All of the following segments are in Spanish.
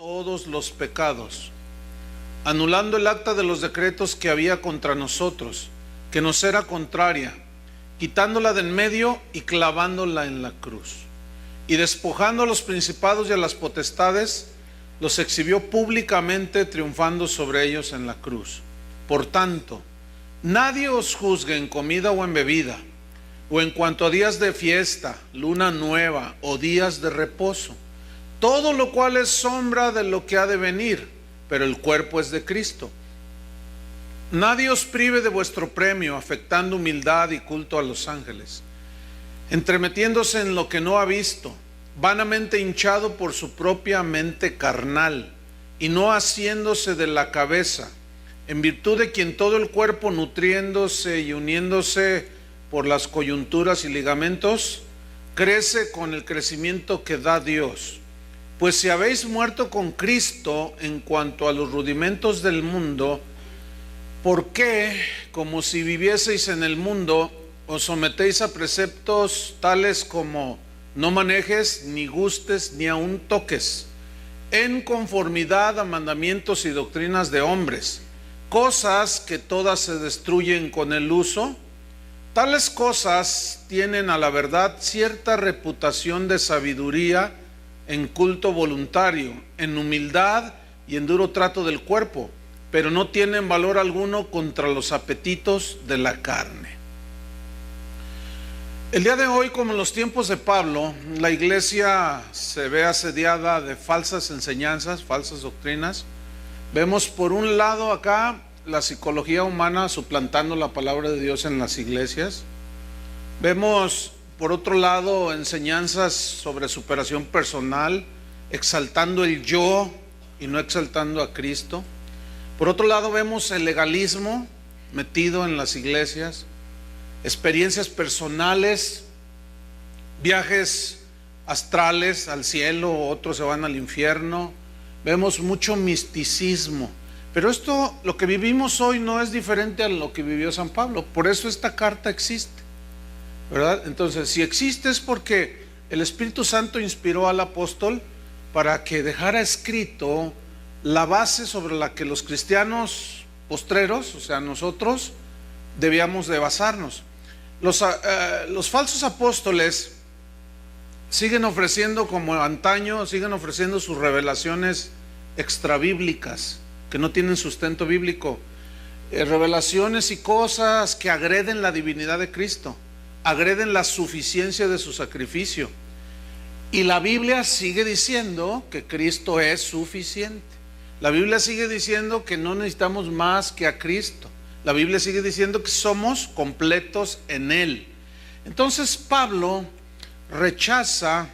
todos los pecados, anulando el acta de los decretos que había contra nosotros, que nos era contraria, quitándola de en medio y clavándola en la cruz. Y despojando a los principados y a las potestades, los exhibió públicamente, triunfando sobre ellos en la cruz. Por tanto, nadie os juzgue en comida o en bebida, o en cuanto a días de fiesta, luna nueva o días de reposo, todo lo cual es sombra de lo que ha de venir, pero el cuerpo es de Cristo. Nadie os prive de vuestro premio, afectando humildad y culto a los ángeles, entremetiéndose en lo que no ha visto, vanamente hinchado por su propia mente carnal, y no haciéndose de la cabeza, en virtud de quien todo el cuerpo, nutriéndose y uniéndose por las coyunturas y ligamentos, crece con el crecimiento que da Dios. Pues si habéis muerto con Cristo en cuanto a los rudimentos del mundo, ¿por qué, como si vivieseis en el mundo, os sometéis a preceptos tales como no manejes, ni gustes, ni aun toques, en conformidad a mandamientos y doctrinas de hombres, cosas que todas se destruyen con el uso? Tales cosas tienen a la verdad cierta reputación de sabiduría en culto voluntario, en humildad y en duro trato del cuerpo, pero no tienen valor alguno contra los apetitos de la carne. El día de hoy, como en los tiempos de Pablo, la iglesia se ve asediada de falsas enseñanzas, falsas doctrinas. Vemos por un lado acá la psicología humana suplantando la palabra de Dios en las iglesias. Vemos por otro lado enseñanzas sobre superación personal, exaltando el yo y no exaltando a Cristo. Por otro lado vemos el legalismo metido en las iglesias, experiencias personales, viajes astrales al cielo, otros se van al infierno. Vemos mucho misticismo. Pero esto, lo que vivimos hoy, no es diferente a lo que vivió San Pablo. Por eso esta carta existe, ¿verdad? Entonces, si existe es porque el Espíritu Santo inspiró al apóstol para que dejara escrito la base sobre la que los cristianos postreros, o sea, nosotros, debíamos de basarnos. Los falsos apóstoles siguen ofreciendo, como antaño, siguen ofreciendo sus revelaciones extrabíblicas que no tienen sustento bíblico, revelaciones y cosas que agreden la divinidad de Cristo, agreden la suficiencia de su sacrificio. Y la Biblia sigue diciendo que Cristo es suficiente. La Biblia sigue diciendo que no necesitamos más que a Cristo. La Biblia sigue diciendo que somos completos en Él. Entonces Pablo rechaza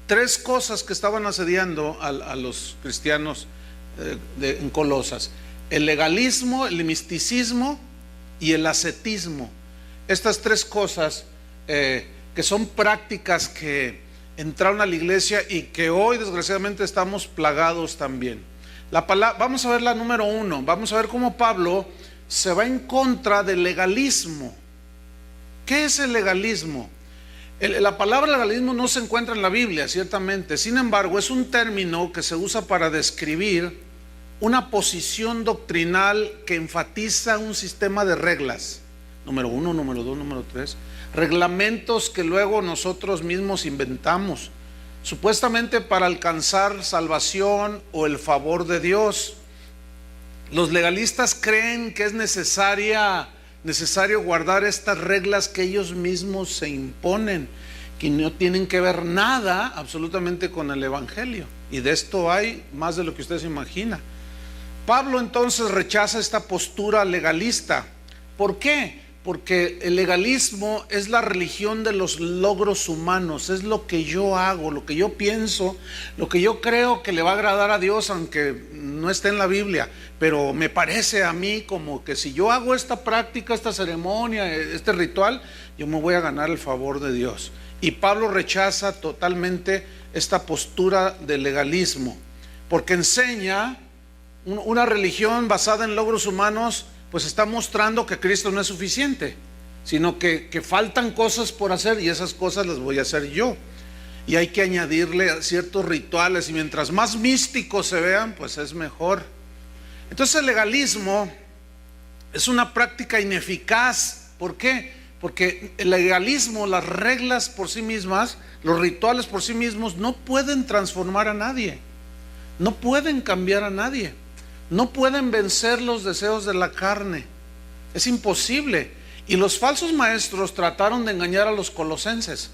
tres cosas que estaban asediando a los cristianos en Colosas: el legalismo, el misticismo y el ascetismo. Estas tres cosas que son prácticas que entraron a la iglesia y que hoy desgraciadamente estamos plagados también. Vamos a ver la número uno. Vamos a ver cómo Pablo se va en contra del legalismo. ¿Qué es el legalismo? La palabra legalismo no se encuentra en la Biblia, ciertamente. Sin embargo, es un término que se usa para describir una posición doctrinal que enfatiza un sistema de reglas. Número uno, número dos, número tres. Reglamentos que luego nosotros mismos inventamos, supuestamente para alcanzar salvación o el favor de Dios. Los legalistas creen que es necesario guardar estas reglas que ellos mismos se imponen, que no tienen que ver nada absolutamente con el evangelio. Y de esto hay más de lo que usted se imagina. Pablo entonces rechaza esta postura legalista. ¿Por qué? Porque el legalismo es la religión de los logros humanos, es lo que yo hago, lo que yo pienso, lo que yo creo que le va a agradar a Dios, aunque no esté en la Biblia, pero me parece a mí como que si yo hago esta práctica, esta ceremonia, este ritual, yo me voy a ganar el favor de Dios. Y Pablo rechaza totalmente esta postura del legalismo, porque enseña una religión basada en logros humanos. Pues está mostrando que Cristo no es suficiente, sino que faltan cosas por hacer, y esas cosas las voy a hacer yo. y hay que añadirle ciertos rituales, y mientras más místicos se vean, pues es mejor. Entonces el legalismo es una práctica ineficaz. ¿Por qué? Porque el legalismo, las reglas por sí mismas, los rituales por sí mismos no pueden transformar a nadie, no pueden cambiar a nadie, no pueden vencer los deseos de la carne. Es imposible. Y los falsos maestros trataron de engañar a los colosenses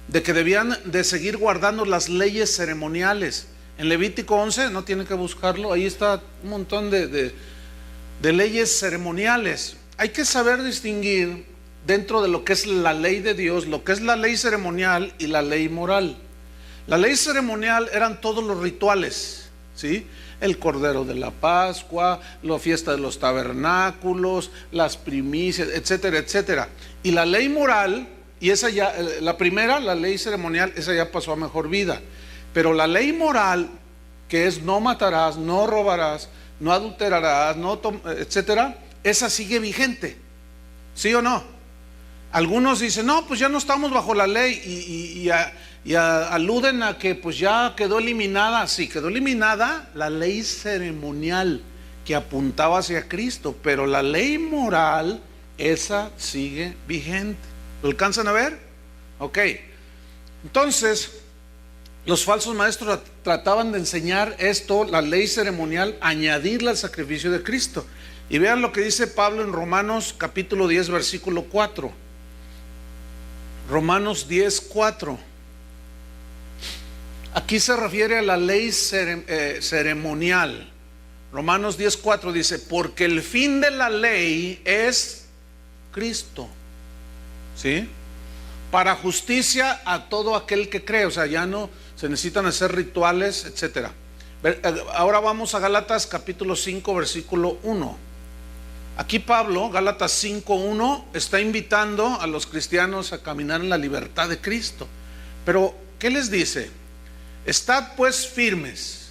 de que debían de seguir guardando las leyes ceremoniales. En Levítico 11, no tienen que buscarlo, ahí está un montón de leyes ceremoniales. Hay que saber distinguir dentro de lo que es la ley de Dios, lo que es la ley ceremonial y la ley moral. La ley ceremonial eran todos los rituales, ¿sí? El cordero de la Pascua, la fiesta de los tabernáculos, las primicias, etcétera, etcétera. Y la ley moral, y esa ya, la primera, la ley ceremonial, esa ya pasó a mejor vida. Pero la ley moral, que es no matarás, no robarás, no adulterarás, etcétera, esa sigue vigente. ¿Sí o no? Algunos dicen, no, pues ya no estamos bajo la ley, y aluden a que pues ya quedó eliminada. Sí, quedó eliminada la ley ceremonial que apuntaba hacia Cristo, pero la ley moral, esa sigue vigente. ¿Lo alcanzan a ver? Ok. Entonces, los falsos maestros trataban de enseñar esto, la ley ceremonial, añadirla al sacrificio de Cristo. Y vean lo que dice Pablo en Romanos capítulo 10, versículo 4. Romanos 10, 4. Aquí se refiere a la ley ceremonial. Romanos 10, 4 dice, porque el fin de la ley es Cristo, ¿sí? Para justicia a todo aquel que cree. O sea, ya no se necesitan hacer rituales, etcétera. Ahora vamos a Gálatas capítulo 5, versículo 1. Aquí Pablo, Gálatas 5, 1, está invitando a los cristianos a caminar en la libertad de Cristo. Pero, ¿qué les dice? Estad pues firmes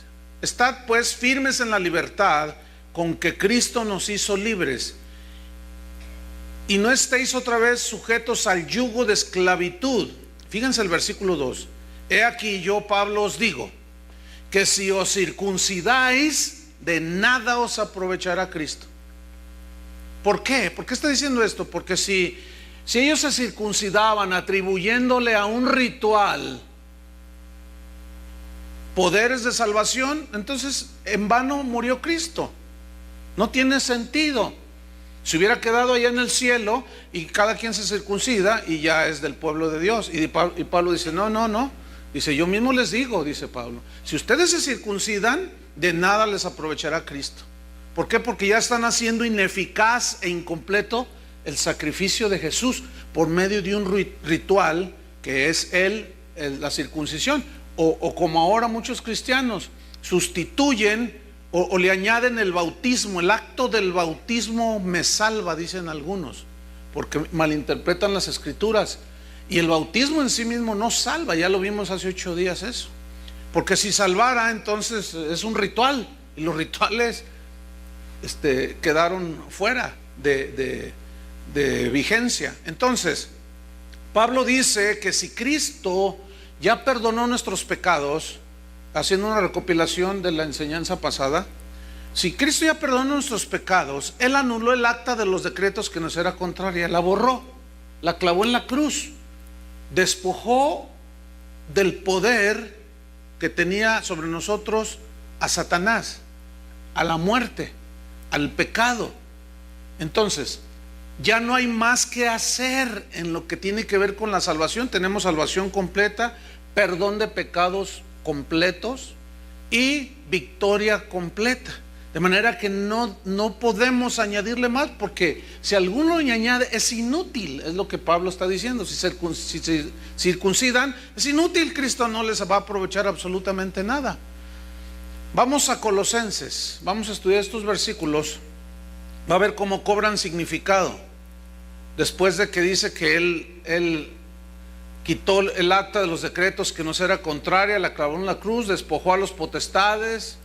en la libertad con que Cristo nos hizo libres, y no estéis otra vez sujetos al yugo de esclavitud. Fíjense el versículo 2. He aquí yo, Pablo, os digo que si os circuncidáis, de nada os aprovechará Cristo. ¿Por qué? ¿Por qué está diciendo esto? Porque si ellos se circuncidaban atribuyéndole a un ritual poderes de salvación, entonces en vano murió Cristo. No tiene sentido. Si hubiera quedado allá en el cielo y cada quien se circuncida y ya es del pueblo de Dios. Y Pablo dice, no. Dice, yo mismo les digo, dice Pablo, si ustedes se circuncidan, de nada les aprovechará Cristo. ¿Por qué? Porque ya están haciendo ineficaz e incompleto el sacrificio de Jesús por medio de un ritual que es la circuncisión. O como ahora muchos cristianos sustituyen o le añaden el bautismo. El acto del bautismo me salva, dicen algunos, porque malinterpretan las escrituras. Y el bautismo en sí mismo no salva. Ya lo vimos hace 8 días eso. Porque si salvara, entonces es un ritual, y los rituales quedaron fuera de vigencia. Entonces Pablo dice que si Cristo ya perdonó nuestros pecados, haciendo una recopilación de la enseñanza pasada, si Cristo ya perdonó nuestros pecados, Él anuló el acta de los decretos que nos era contraria, la borró, la clavó en la cruz, despojó del poder que tenía sobre nosotros a Satanás, a la muerte, al pecado. Entonces ya no hay más que hacer en lo que tiene que ver con la salvación. Tenemos salvación completa, perdón de pecados completos y victoria completa. De manera que no podemos añadirle más, porque si alguno le añade es inútil, es lo que Pablo está diciendo. Si se circuncidan, es inútil, Cristo no les va a aprovechar absolutamente nada. Vamos a Colosenses, vamos a estudiar estos versículos, va a ver cómo cobran significado. Después de que dice que Él quitó el acta de los decretos que nos era contraria, la clavó en la cruz, despojó a los potestades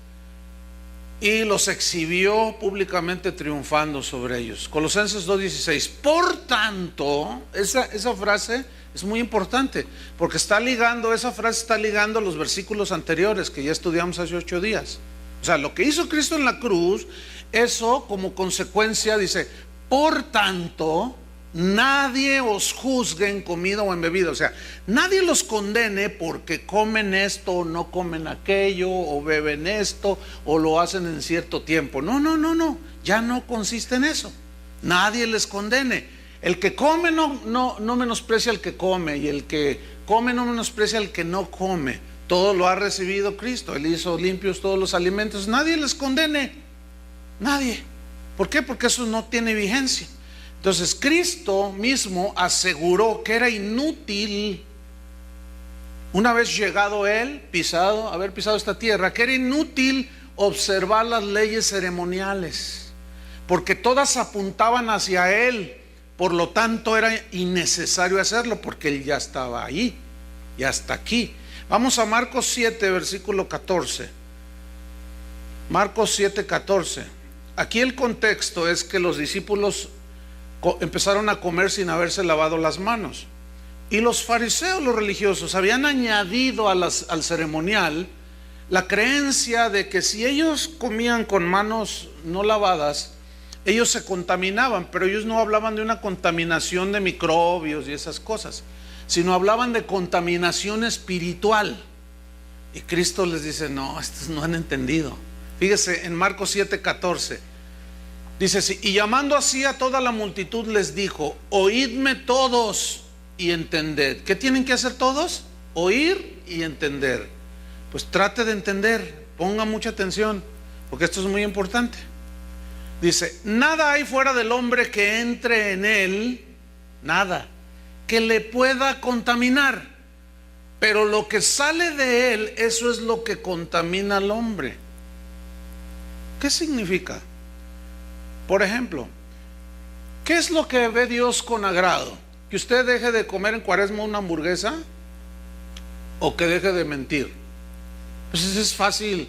y los exhibió públicamente triunfando sobre ellos. Colosenses 2:16. Por tanto, esa frase Es muy importante, porque esa frase está ligando los versículos anteriores que ya estudiamos hace 8 días. O sea, lo que hizo Cristo en la cruz, eso como consecuencia dice, por tanto, nadie os juzgue en comida o en bebida. O sea, nadie los condene porque comen esto o no comen aquello, o beben esto o lo hacen en cierto tiempo. No, ya no consiste en eso. Nadie les condene. El que come no menosprecia al que come, y el que come no menosprecia al que no come. Todo lo ha recibido Cristo. Él hizo limpios todos los alimentos. Nadie les condene. Nadie. ¿Por qué? Porque eso no tiene vigencia. Entonces Cristo mismo aseguró que era inútil, una vez llegado Él, haber pisado esta tierra, que era inútil observar las leyes ceremoniales, porque todas apuntaban hacia Él. Por lo tanto era innecesario hacerlo, porque Él ya estaba ahí, ya está aquí. Vamos a Marcos 7, versículo 14. Marcos 7, 14. Aquí el contexto es que los discípulos empezaron a comer sin haberse lavado las manos, y los fariseos, los religiosos, habían añadido al ceremonial la creencia de que si ellos comían con manos no lavadas, ellos se contaminaban. Pero ellos no hablaban de una contaminación de microbios y esas cosas, sino hablaban de contaminación espiritual. Y Cristo les dice, no, estos no han entendido. Fíjese en Marcos 7, 14. Dice así: y llamando así a toda la multitud les dijo, oídme todos y entended. ¿Qué tienen que hacer todos? Oír y entender. Pues trate de entender, ponga mucha atención, porque esto es muy importante. Dice, nada hay fuera del hombre que entre en él, nada, que le pueda contaminar, pero lo que sale de él, eso es lo que contamina al hombre. ¿Qué significa? Por ejemplo, ¿qué es lo que ve Dios con agrado? ¿Que usted deje de comer en Cuaresma una hamburguesa? ¿O que deje de mentir? Pues eso es fácil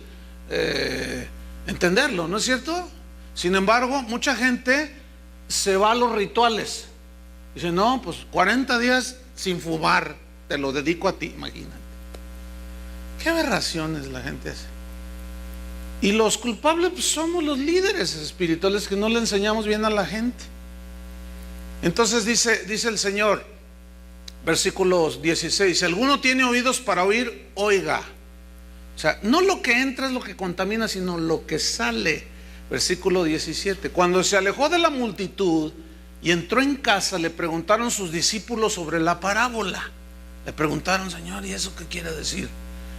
entenderlo, ¿no es cierto? Sin embargo, mucha gente se va a los rituales. Dice, no, pues 40 días sin fumar, te lo dedico a ti, imagínate. ¿Qué aberraciones la gente hace? Y los culpables pues, somos los líderes espirituales, que no le enseñamos bien a la gente. Entonces dice el Señor, versículos 16, si alguno tiene oídos para oír, oiga. O sea, no lo que entra es lo que contamina, sino lo que sale. Versículo 17, cuando se alejó de la multitud y entró en casa, le preguntaron sus discípulos sobre la parábola. Le preguntaron, Señor, ¿y eso qué quiere decir?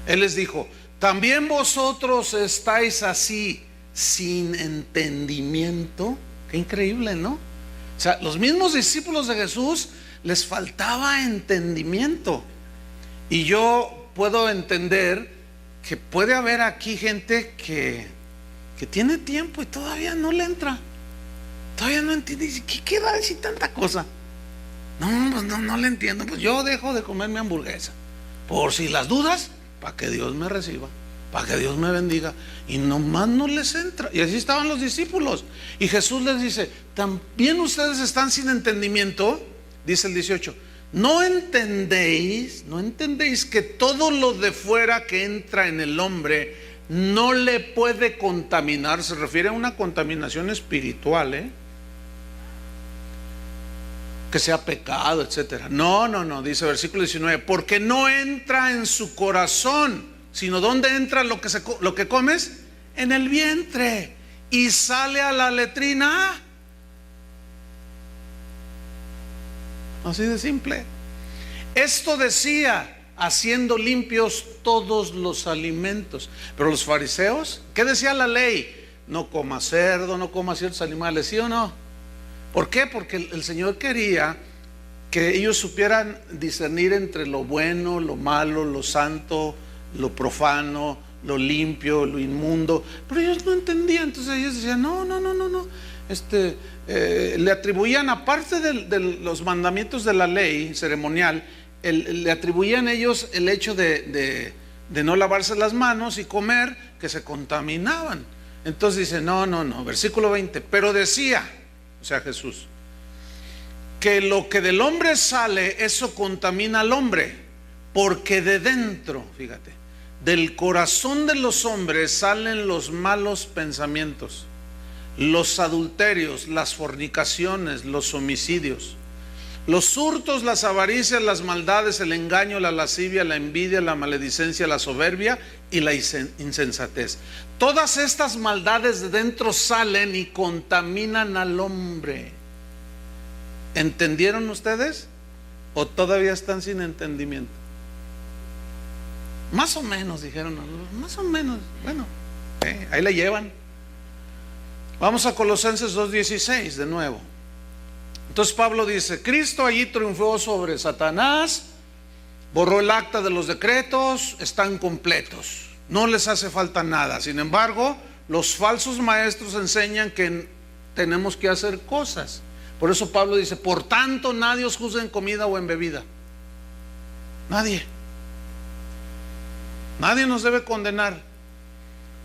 Él les dijo, ¿también vosotros estáis así sin entendimiento? Qué increíble, ¿no? O sea, los mismos discípulos de Jesús les faltaba entendimiento. Y yo puedo entender que puede haber aquí gente que tiene tiempo y todavía no le entra, todavía no entiende. Dice, ¿qué queda decir tanta cosa? No, pues no le entiendo. Pues yo dejo de comer mi hamburguesa, por si las dudas, para que Dios me reciba, para que Dios me bendiga. Y nomás no les entra. Y así estaban los discípulos. Y Jesús les dice, ¿también ustedes están sin entendimiento? Dice el 18, ¿no entendéis que todo lo de fuera que entra en el hombre no le puede contaminar? Se refiere a una contaminación espiritual, que sea pecado, etcétera. No, dice versículo 19, porque no entra en su corazón, sino ¿dónde entra lo que comes? En el vientre, y sale a la letrina. Así de simple. Esto decía, haciendo limpios todos los alimentos. Pero los fariseos, ¿qué decía la ley? No coma cerdo, no coma ciertos animales, ¿sí o no? ¿Por qué? Porque el Señor quería que ellos supieran discernir entre lo bueno, lo malo, lo santo, lo profano, lo limpio, lo inmundo. Pero ellos no entendían. Entonces ellos decían, no. Le atribuían, aparte de los mandamientos de la ley ceremonial, le atribuían ellos el hecho de no lavarse las manos y comer, que se contaminaban. Entonces dice, no, versículo 20, pero decía, o sea Jesús, que lo que del hombre sale, eso contamina al hombre, porque de dentro, fíjate, del corazón de los hombres salen los malos pensamientos, los adulterios, las fornicaciones, los homicidios, los hurtos, las avaricias, las maldades, el engaño, la lascivia, la envidia, la maledicencia, la soberbia y la insensatez. Todas estas maldades de dentro salen y contaminan al hombre. ¿Entendieron ustedes? ¿O todavía están sin entendimiento? Más o menos, dijeron, más o menos. Bueno, ahí la llevan. Vamos a Colosenses 2:16 de nuevo. Entonces Pablo dice: Cristo allí triunfó sobre Satanás, borró el acta de los decretos, están completos, no les hace falta nada. Sin embargo, los falsos maestros enseñan que tenemos que hacer cosas. Por eso Pablo dice: por tanto, nadie os juzgue en comida o en bebida. Nadie nos debe condenar.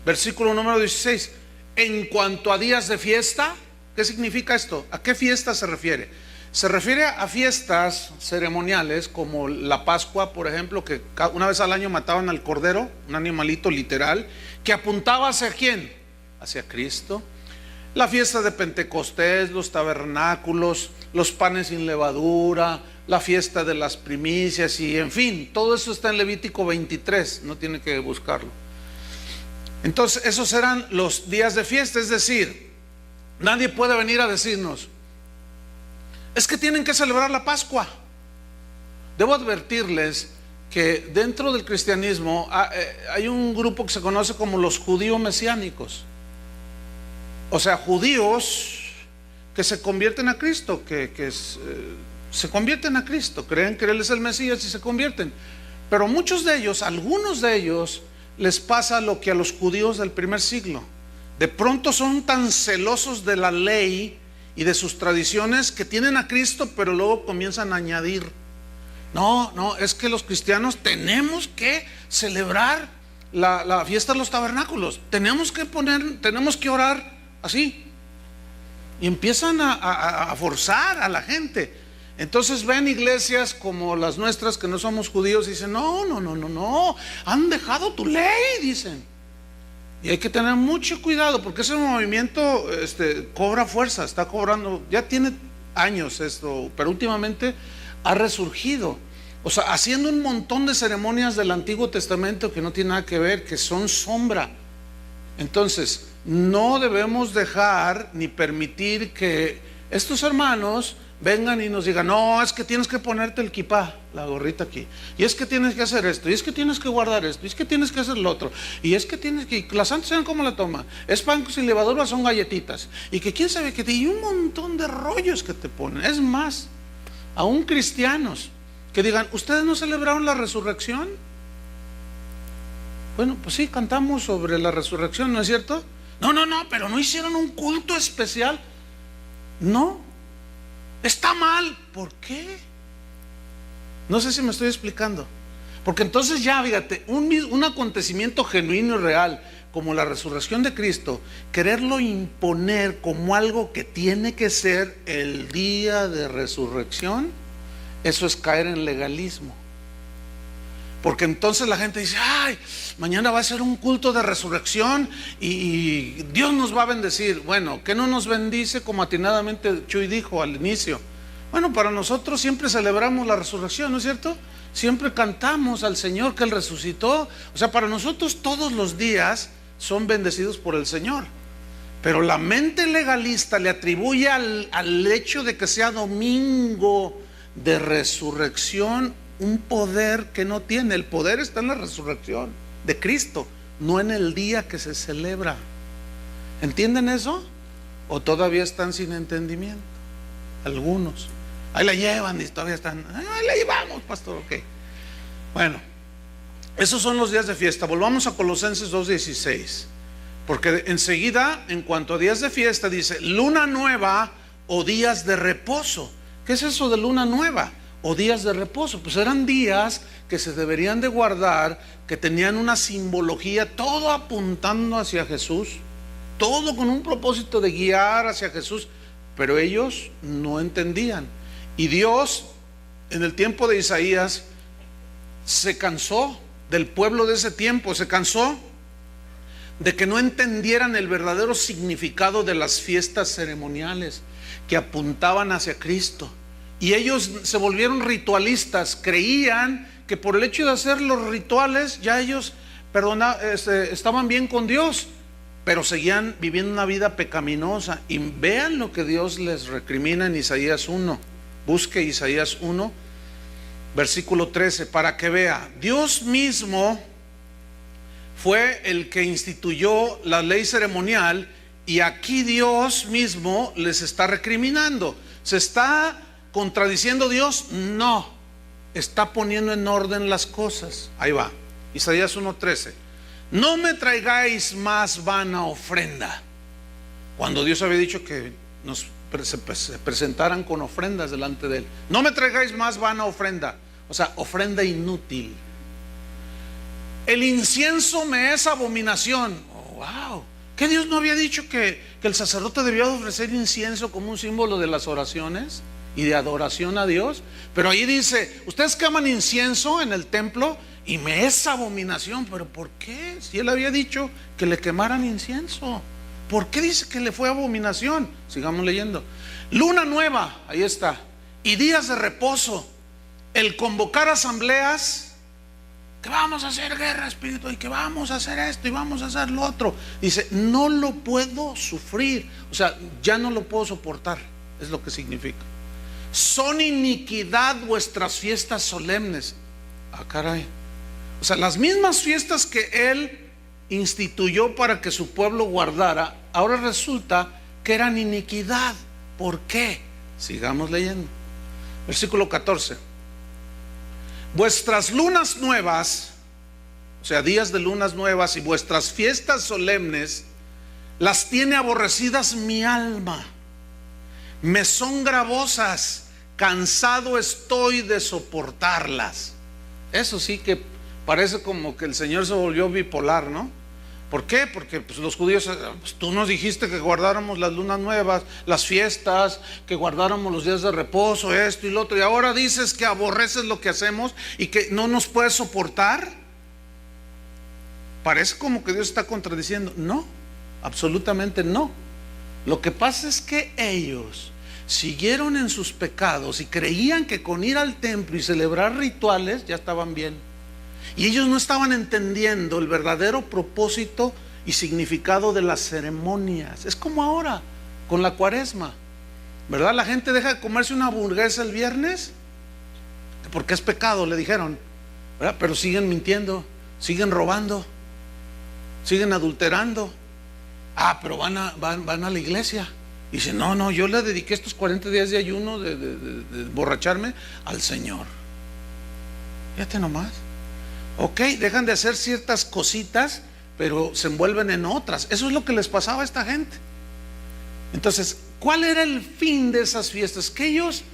Versículo número 16. En cuanto a días de fiesta, ¿qué significa esto? ¿A qué fiesta se refiere? Se refiere a fiestas ceremoniales como la Pascua, por ejemplo, que una vez al año mataban al cordero, un animalito literal, que apuntaba ¿hacia quién? Hacia Cristo. La fiesta de Pentecostés, los tabernáculos, los panes sin levadura, la fiesta de las primicias y en fin, todo eso está en Levítico 23, no tiene que buscarlo. Entonces esos eran los días de fiesta, es decir, nadie puede venir a decirnos: es que tienen que celebrar la Pascua. Debo advertirles que dentro del cristianismo hay un grupo que se conoce como los judíos mesiánicos. O sea, judíos que se convierten a Cristo, se convierten a Cristo, creen que Él es el Mesías y se convierten. Pero muchos de ellos, algunos de ellos, les pasa lo que a los judíos del primer siglo. De pronto son tan celosos de la ley y de sus tradiciones que tienen a Cristo, pero luego comienzan a añadir: no, es que los cristianos tenemos que celebrar la fiesta de los tabernáculos, tenemos que orar así. Y empiezan a forzar a la gente. Entonces ven iglesias como las nuestras que no somos judíos y dicen: no, han dejado tu ley, dicen. Y hay que tener mucho cuidado porque ese movimiento cobra fuerza, está cobrando, ya tiene años esto, pero últimamente ha resurgido. O sea, haciendo un montón de ceremonias del Antiguo Testamento que no tiene nada que ver, que son sombra. Entonces, no debemos dejar ni permitir que estos hermanos vengan y nos digan: no, es que tienes que ponerte el kipá, la gorrita aquí, y es que tienes que hacer esto, y es que tienes que guardar esto, y es que tienes que hacer lo otro, y es que tienes que, la santa cena ¿cómo la toma? Es pan sin levadura, son galletitas, y que quién sabe qué, y un montón de rollos que te ponen. Es más, aún cristianos que digan: ¿ustedes no celebraron la resurrección? Bueno, pues sí, cantamos sobre la resurrección, ¿no es cierto? No, pero no hicieron un culto especial. No, está mal. ¿Por qué? No sé si me estoy explicando. Porque entonces ya, fíjate, un acontecimiento genuino y real como la resurrección de Cristo, quererlo imponer como algo que tiene que ser el día de resurrección, eso es caer en legalismo. Porque entonces la gente dice: ay, mañana va a ser un culto de resurrección y Dios nos va a bendecir. Bueno, ¿qué no nos bendice? Como atinadamente Chuy dijo al inicio. Bueno, para nosotros siempre celebramos la resurrección, ¿no es cierto? Siempre cantamos al Señor que Él resucitó. O sea, para nosotros todos los días son bendecidos por el Señor. Pero la mente legalista le atribuye al hecho de que sea domingo de resurrección un poder que no tiene. El poder está en la resurrección de Cristo, no en el día que se celebra. ¿Entienden eso? ¿O todavía están sin entendimiento? Algunos ahí la llevan y todavía están: ahí la llevamos, pastor. Ok, bueno, esos son los días de fiesta. Volvamos a Colosenses 2:16, porque enseguida, en cuanto a días de fiesta, dice: luna nueva o días de reposo. ¿Qué es eso de luna nueva o días de reposo? Pues eran días que se deberían de guardar, que tenían una simbología, todo apuntando hacia Jesús, todo con un propósito de guiar hacia Jesús, pero ellos no entendían. Y Dios, en el tiempo de Isaías, se cansó del pueblo de ese tiempo, se cansó de que no entendieran el verdadero significado de las fiestas ceremoniales que apuntaban hacia Cristo. Y ellos se volvieron ritualistas, creían que por el hecho de hacer los rituales ya ellos estaban bien con Dios, pero seguían viviendo una vida pecaminosa. Y vean lo que Dios les recrimina en Isaías 1. Busque Isaías 1, versículo 13, para que vea. Dios mismo fue el que instituyó la ley ceremonial, y aquí Dios mismo les está recriminando. ¿Se está contradiciendo Dios? No, está poniendo en orden las cosas. Ahí va, Isaías 1:13. No me traigáis más vana ofrenda. Cuando Dios había dicho que se presentaran con ofrendas delante de Él. No me traigáis más vana ofrenda, o sea, ofrenda inútil. El incienso me es abominación. Oh, wow. ¿Qué Dios no había dicho que el sacerdote debía ofrecer incienso como un símbolo de las oraciones y de adoración a Dios? Pero ahí dice, ustedes queman incienso en el templo y me es abominación. ¿Pero por qué? Si Él había dicho que le quemaran incienso, ¿por qué dice que le fue abominación? Sigamos leyendo. Luna nueva, ahí está, y días de reposo, el convocar asambleas, que vamos a hacer guerra espiritual, y que vamos a hacer esto y vamos a hacer lo otro. Dice, no lo puedo sufrir, o sea, ya no lo puedo soportar, es lo que significa. Son iniquidad vuestras fiestas solemnes. Ah, caray. O sea, las mismas fiestas que Él instituyó para que su pueblo guardara, ahora resulta que eran iniquidad. ¿Por qué? Sigamos leyendo. Versículo 14. Vuestras lunas nuevas, o sea, días de lunas nuevas, y vuestras fiestas solemnes, las tiene aborrecidas mi alma. Me son gravosas, cansado estoy de soportarlas. Eso sí que parece como que el Señor se volvió bipolar, ¿no? ¿Por qué? Porque pues, los judíos, pues, tú nos dijiste que guardáramos las lunas nuevas, las fiestas, que guardáramos los días de reposo, esto y lo otro, y ahora dices que aborreces lo que hacemos y que no nos puedes soportar. Parece como que Dios está contradiciendo. No, absolutamente no. Lo que pasa es que ellos siguieron en sus pecados y creían que con ir al templo y celebrar rituales ya estaban bien. Y ellos no estaban entendiendo el verdadero propósito y significado de las ceremonias. Es como ahora con la Cuaresma, ¿verdad? La gente deja de comerse una hamburguesa el viernes porque es pecado, le dijeron, ¿verdad? Pero siguen mintiendo, siguen robando, siguen adulterando. Ah, pero van a la iglesia. Y dicen, no, yo le dediqué estos 40 días de ayuno de borracharme al Señor. Fíjate nomás. Ok, dejan de hacer ciertas cositas, pero se envuelven en otras. Eso es lo que les pasaba a esta gente. Entonces, ¿cuál era el fin de esas fiestas? Que ellos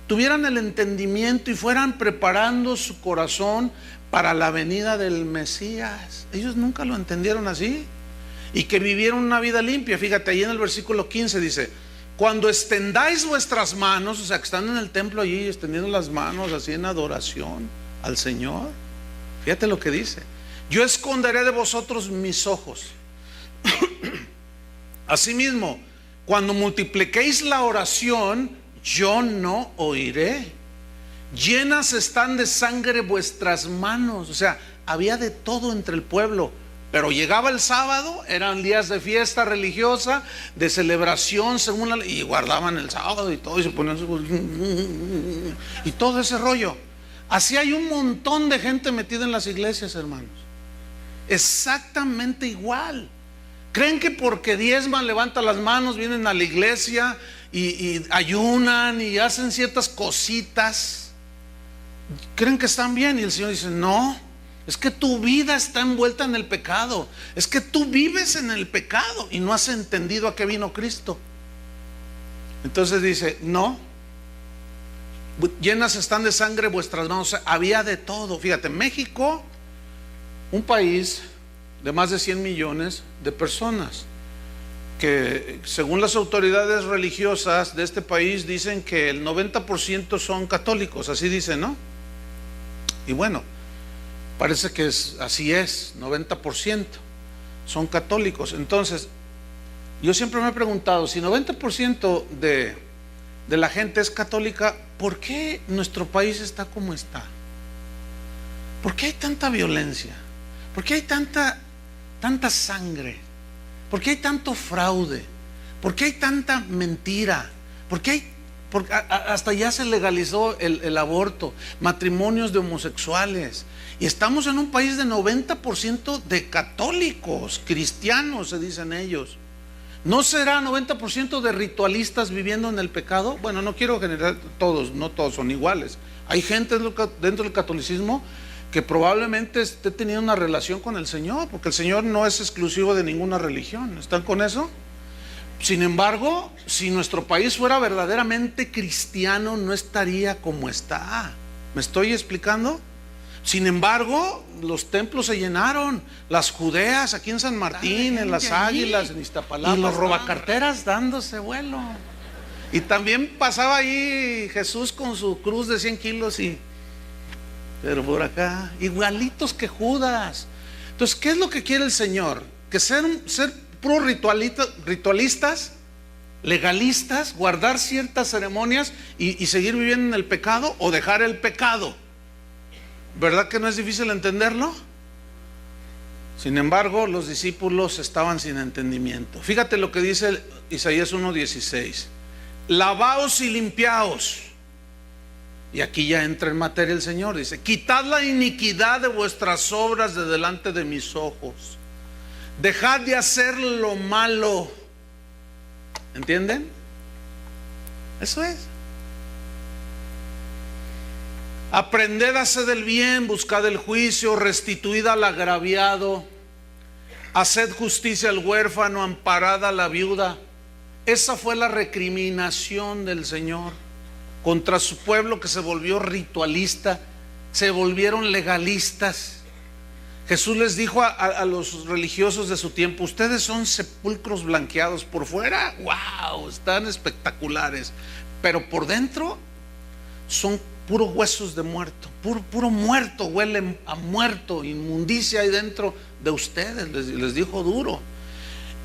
tuvieran el entendimiento y fueran preparando su corazón para la venida del Mesías. Ellos nunca lo entendieron así. Y que vivieron una vida limpia. Fíjate, ahí en el versículo 15 dice, cuando extendáis vuestras manos, o sea, que están en el templo allí extendiendo las manos así en adoración al Señor. Fíjate lo que dice, yo esconderé de vosotros mis ojos. Asimismo, cuando multipliquéis la oración, yo no oiré. Llenas están de sangre vuestras manos. O sea, había de todo entre el pueblo. Pero llegaba el sábado, eran días de fiesta religiosa, de celebración según la ley, y guardaban el sábado y todo, y se ponían y todo ese rollo. Así hay un montón de gente metida en las iglesias, hermanos. Exactamente igual. Creen que porque diezman, levantan las manos, vienen a la iglesia y ayunan y hacen ciertas cositas. Creen que están bien, y el Señor dice, no, es que tu vida está envuelta en el pecado. Es que tú vives en el pecado y no has entendido a qué vino Cristo. Entonces dice, no. Llenas están de sangre vuestras manos. O sea, había de todo. Fíjate, México, un país de más de 100 millones de personas, que según las autoridades religiosas de este país dicen que el 90% son católicos, así dicen, ¿no? Y bueno, parece que así es, 90% son católicos. Entonces, yo siempre me he preguntado, si 90% de la gente es católica, ¿por qué nuestro país está como está? ¿Por qué hay tanta violencia? ¿Por qué hay tanta sangre? ¿Por qué hay tanto fraude? ¿Por qué hay tanta mentira? Porque hasta ya se legalizó el aborto, matrimonios de homosexuales, y estamos en un país de 90% de católicos, cristianos se dicen ellos. ¿No será 90% de ritualistas viviendo en el pecado? Bueno, no quiero generar todos, no todos son iguales. Hay gente dentro del catolicismo que probablemente esté teniendo una relación con el Señor, porque el Señor no es exclusivo de ninguna religión. ¿Están con eso? Sin embargo, si nuestro país fuera verdaderamente cristiano, no estaría como está. ¿Me estoy explicando? Sin embargo, los templos se llenaron, las judeas aquí en San Martín, en las Águilas, en Iztapalapa, y los robacarteras dándose vuelo. Y también pasaba ahí Jesús con su cruz de 100 kilos pero por acá, igualitos que Judas. Entonces, ¿qué es lo que quiere el Señor? Que ser puros ritualistas, legalistas, guardar ciertas ceremonias y seguir viviendo en el pecado, o dejar el pecado. ¿Verdad que no es difícil entenderlo? Sin embargo, los discípulos estaban sin entendimiento. Fíjate lo que dice Isaías 1:16: lavaos y limpiaos. Y aquí ya entra en materia el Señor, dice: quitad la iniquidad de vuestras obras de delante de mis ojos, dejad de hacer lo malo. ¿Entienden? Eso es. Aprended a hacer el bien, buscad el juicio, restituid al agraviado, haced justicia al huérfano, amparad a la viuda. Esa fue la recriminación del Señor contra su pueblo, que se volvió ritualista, se volvieron legalistas. Jesús les dijo a los religiosos de su tiempo: ustedes son sepulcros blanqueados por fuera, wow, están espectaculares, pero por dentro son puros huesos de muerto, puro muerto, huele a muerto, inmundicia ahí dentro de ustedes, les dijo duro.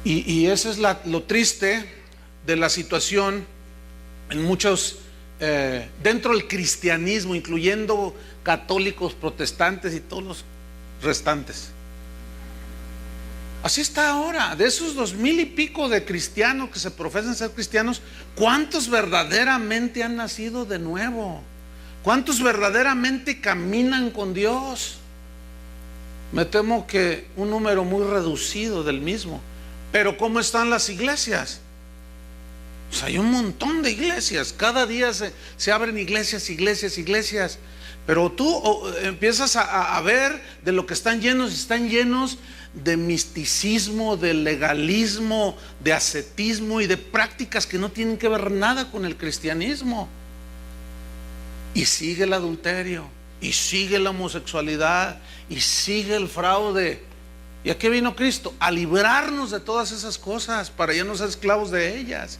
Y eso es lo triste de la situación en muchos dentro del cristianismo, incluyendo católicos, protestantes y todos los restantes. Así está ahora. De esos 2000 y pico de cristianos que se profesan ser cristianos, ¿cuántos verdaderamente han nacido de nuevo? ¿Cuántos verdaderamente caminan con Dios? Me temo que un número muy reducido del mismo. Pero ¿cómo están las iglesias? Pues hay un montón de iglesias, cada día se abren iglesias, pero tú empiezas a ver de lo que están llenos de misticismo, de legalismo, de ascetismo y de prácticas que no tienen que ver nada con el cristianismo. Y sigue el adulterio, y sigue la homosexualidad, y sigue el fraude. ¿Y a qué vino Cristo? A librarnos de todas esas cosas, para ya no ser esclavos de ellas.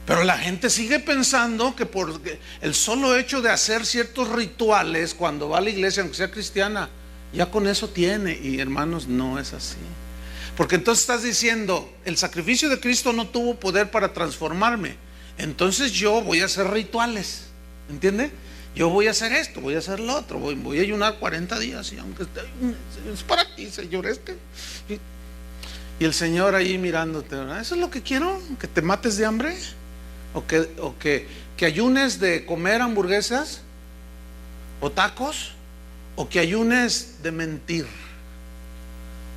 Pero la gente sigue pensando que por el solo hecho de hacer ciertos rituales cuando va a la iglesia, aunque sea cristiana, ya con eso tiene. Y hermanos, no es así. Porque entonces estás diciendo: el sacrificio de Cristo no tuvo poder para transformarme, entonces yo voy a hacer rituales. ¿Entiende? Yo voy a hacer esto, voy a hacer lo otro, voy a ayunar 40 días, y aunque es para ti, Señor, y el Señor ahí mirándote, ¿verdad? ¿Eso es lo que quiero? ¿Que te mates de hambre? ¿O que ayunes de comer hamburguesas o tacos? ¿O que ayunes de mentir?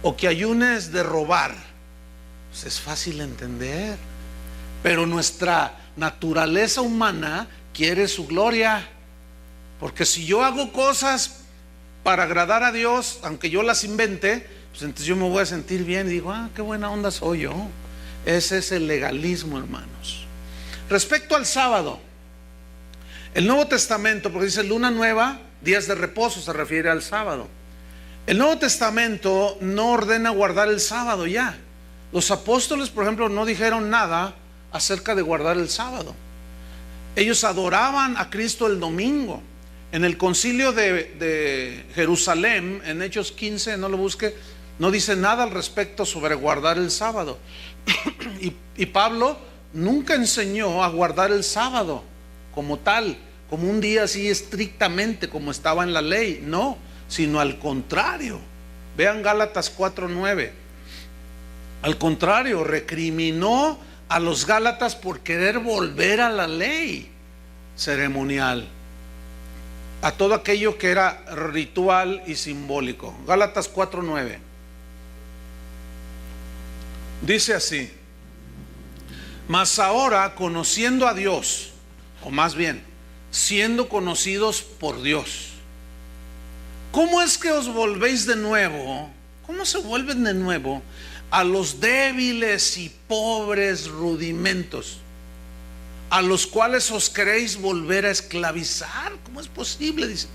¿O que ayunes de robar? Pues es fácil entender. Pero nuestra naturaleza humana quiere su gloria. Porque si yo hago cosas para agradar a Dios, aunque yo las invente, pues entonces yo me voy a sentir bien y digo: qué buena onda soy yo. Ese es el legalismo, hermanos. Respecto al sábado, el Nuevo Testamento, porque dice luna nueva, días de reposo, se refiere al sábado. El Nuevo Testamento no ordena guardar el sábado ya. Los apóstoles, por ejemplo, no dijeron nada acerca de guardar el sábado. Ellos adoraban a Cristo el domingo. En el concilio de Jerusalén, en Hechos 15, no lo busque, no dice nada al respecto sobre guardar el sábado. y Pablo nunca enseñó a guardar el sábado como tal, como un día así estrictamente como estaba en la ley, no, sino al contrario. Vean Gálatas 4:9. Al contrario, recriminó a los gálatas por querer volver a la ley ceremonial, a todo aquello que era ritual y simbólico. Gálatas 4:9 dice así: mas ahora, conociendo a Dios, o más bien siendo conocidos por Dios, ¿cómo es que os volvéis de nuevo? ¿Cómo se vuelven de nuevo a los débiles y pobres rudimentos a los cuales os queréis volver a esclavizar? ¿Cómo es posible? Dice,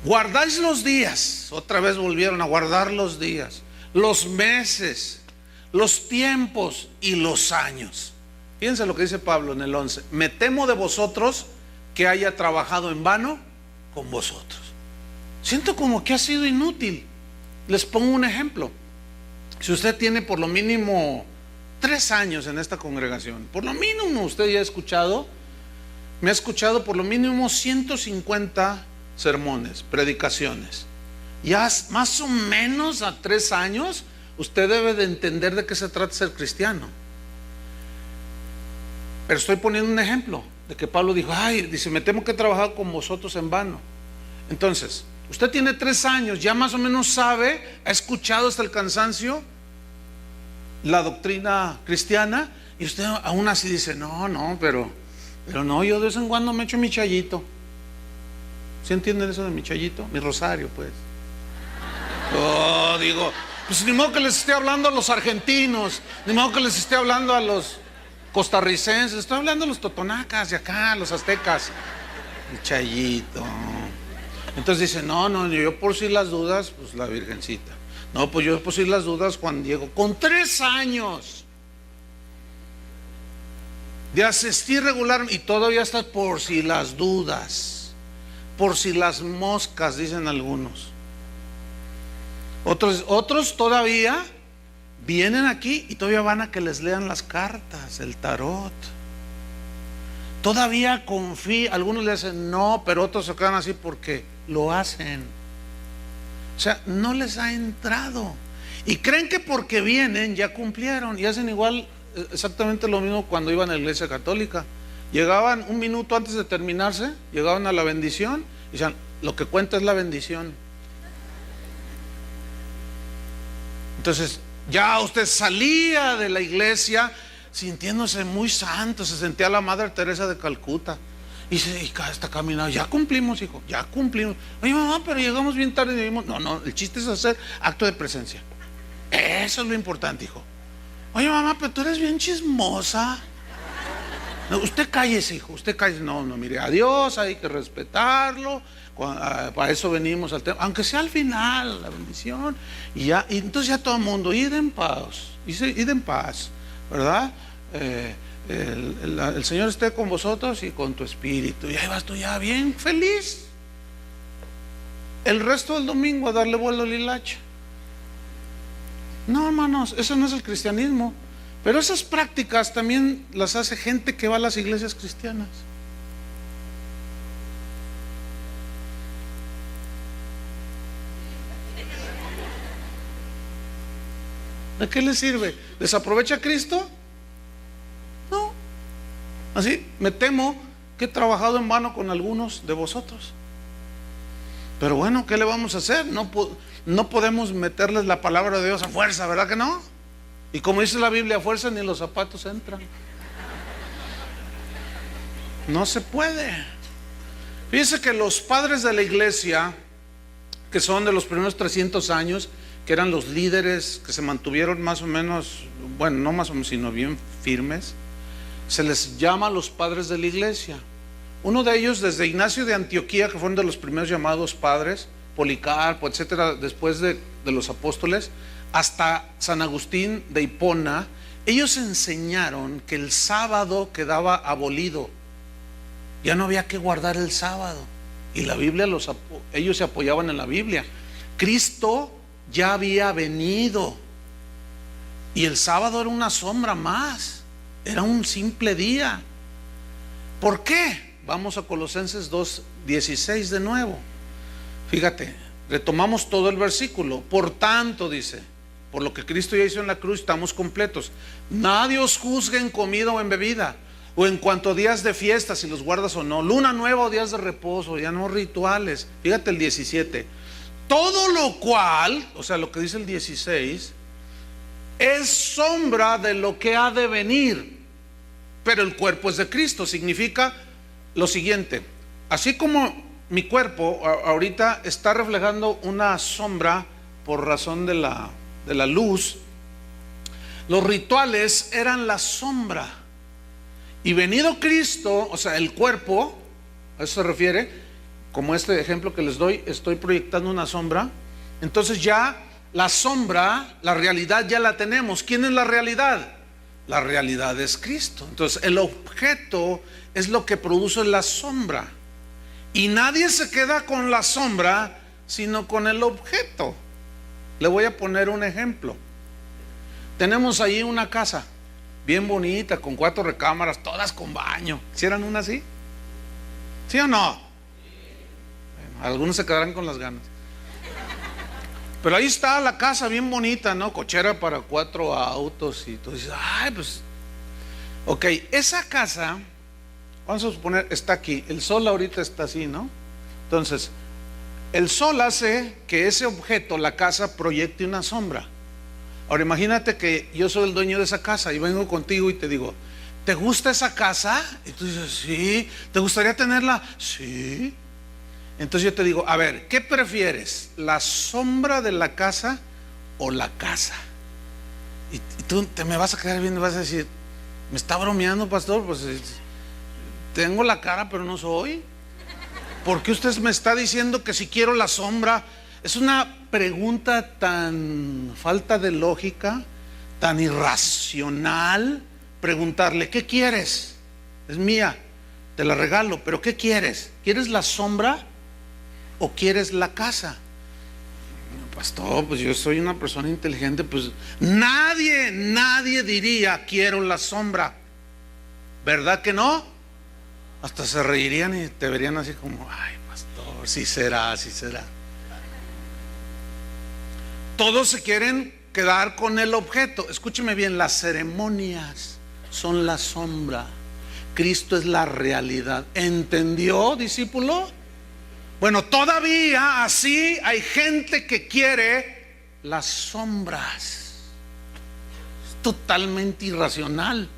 guardáis los días. Otra vez volvieron a guardar los días, los meses, los tiempos y los años. Fíjense lo que dice Pablo en el 11: me temo de vosotros que haya trabajado en vano con vosotros. Siento como que ha sido inútil. Les pongo un ejemplo. Si usted tiene por lo mínimo 3 años en esta congregación, por lo mínimo usted ya ha escuchado, me ha escuchado por lo mínimo 150 sermones, predicaciones. Ya más o menos a 3 años usted debe de entender de qué se trata ser cristiano. Pero estoy poniendo un ejemplo de que Pablo dijo, dice, me temo que he trabajado con vosotros en vano. Entonces, usted tiene 3 años, ya más o menos sabe, ha escuchado hasta el cansancio la doctrina cristiana, y usted aún así dice, pero no, yo de vez en cuando me echo mi chayito. ¿Sí entienden eso de mi chayito? Mi rosario, pues. Digo, pues ni modo que les esté hablando a los argentinos, ni modo que les esté hablando a los costarricenses, estoy hablando a los totonacas de acá, a los aztecas. El chayito. Entonces dice, no, yo por si las dudas, pues la virgencita. No, pues yo por si las dudas, Juan Diego. Con 3 años de asistir regular, y todavía está por si las dudas, por si las moscas, dicen algunos. Otros todavía vienen aquí y todavía van a que les lean las cartas, el tarot. Todavía confían, algunos le dicen no, pero otros se quedan así porque lo hacen. O sea, no les ha entrado. Y creen que porque vienen ya cumplieron. Y hacen igual, exactamente lo mismo cuando iban a la iglesia católica. Llegaban un minuto antes de terminarse, llegaban a la bendición y decían, lo que cuenta es la bendición. Entonces, ya usted salía de la iglesia sintiéndose muy santo, se sentía la Madre Teresa de Calcuta. Y está caminando, ya cumplimos, hijo, ya cumplimos. Oye, mamá, pero llegamos bien tarde y dijimos, no, el chiste es hacer acto de presencia. Eso es lo importante, hijo. Oye, mamá, pero tú eres bien chismosa. No, usted cállese, hijo, usted cállese. No, mire, a Dios hay que respetarlo. Para eso venimos al tema, aunque sea al final, la bendición. Y entonces ya todo el mundo, id en paz, ¿verdad? El Señor esté con vosotros y con tu espíritu. Y ahí vas tú ya bien feliz. El resto del domingo a darle vuelo al hilacho. No, hermanos, eso no es el cristianismo. Pero esas prácticas también las hace gente que va a las iglesias cristianas. ¿De qué le sirve? ¿Desaprovecha a Cristo? No. Así, me temo que he trabajado en vano con algunos de vosotros. Pero bueno, ¿qué le vamos a hacer? No podemos meterles la palabra de Dios a fuerza, ¿verdad que no? Y como dice la Biblia, a fuerza ni los zapatos entran. No se puede. Fíjense que los padres de la iglesia, que son de los primeros 300 años, que eran los líderes que se mantuvieron más o menos, bueno, no más o menos, sino bien firmes, se les llama los padres de la iglesia. Uno de ellos, desde Ignacio de Antioquía, que fueron de los primeros llamados padres, Policarpo, etcétera, después de los apóstoles, hasta San Agustín de Hipona, ellos enseñaron que el sábado quedaba abolido. Ya no había que guardar el sábado. Y la Biblia, ellos se apoyaban en la Biblia. Cristo ya había venido. Y el sábado era una sombra más. Era un simple día. ¿Por qué? Vamos a Colosenses 2:16 de nuevo. Fíjate, retomamos todo el versículo. Por tanto, dice, por lo que Cristo ya hizo en la cruz, estamos completos. Nadie os juzgue en comida o en bebida, o en cuanto a días de fiesta, si los guardas o no, luna nueva o días de reposo, ya no rituales. Fíjate el 17. Todo lo cual, o sea, lo que dice el 16, es sombra de lo que ha de venir, pero el cuerpo es de Cristo. Significa lo siguiente: así como mi cuerpo ahorita está reflejando una sombra por razón de la luz, los rituales eran la sombra. Y venido Cristo, o sea, el cuerpo, a eso se refiere, como este ejemplo que les doy, estoy proyectando una sombra. Entonces ya la sombra, la realidad ya la tenemos. ¿Quién es la realidad? La realidad es Cristo. Entonces el objeto es lo que produce la sombra. Y nadie se queda con la sombra, sino con el objeto. Le voy a poner un ejemplo. Tenemos ahí una casa bien bonita, con 4 recámaras, todas con baño. ¿Hicieran una así? ¿Sí o no? Bueno, algunos se quedarán con las ganas. Pero ahí está la casa bien bonita, ¿no? Cochera para 4 autos. Y tú dices, ay, pues, ok, esa casa, vamos a suponer, está aquí. El sol ahorita está así, ¿no? Entonces, el sol hace que ese objeto, la casa, proyecte una sombra. Ahora imagínate que yo soy el dueño de esa casa y vengo contigo y te digo, ¿te gusta esa casa? Y tú dices, sí. ¿Te gustaría tenerla? Sí. Entonces yo te digo, a ver, ¿qué prefieres? ¿La sombra de la casa o la casa? Y tú te me vas a quedar viendo y vas a decir, ¿me está bromeando, pastor? Pues tengo la cara pero no soy. ¿Por qué usted me está diciendo que si quiero la sombra? Es una pregunta tan falta de lógica, tan irracional, preguntarle, ¿qué quieres? Es mía, te la regalo, pero ¿qué quieres? ¿Quieres la sombra o quieres la casa? Pastor, pues yo soy una persona inteligente, pues nadie diría quiero la sombra, ¿verdad que no? Hasta se reirían y te verían así como, ay, pastor, sí será, sí será. Todos se quieren quedar con el objeto. Escúcheme bien, las ceremonias son la sombra, Cristo es la realidad. ¿Entendió, discípulo? Bueno, todavía así hay gente que quiere las sombras. Es totalmente irracional.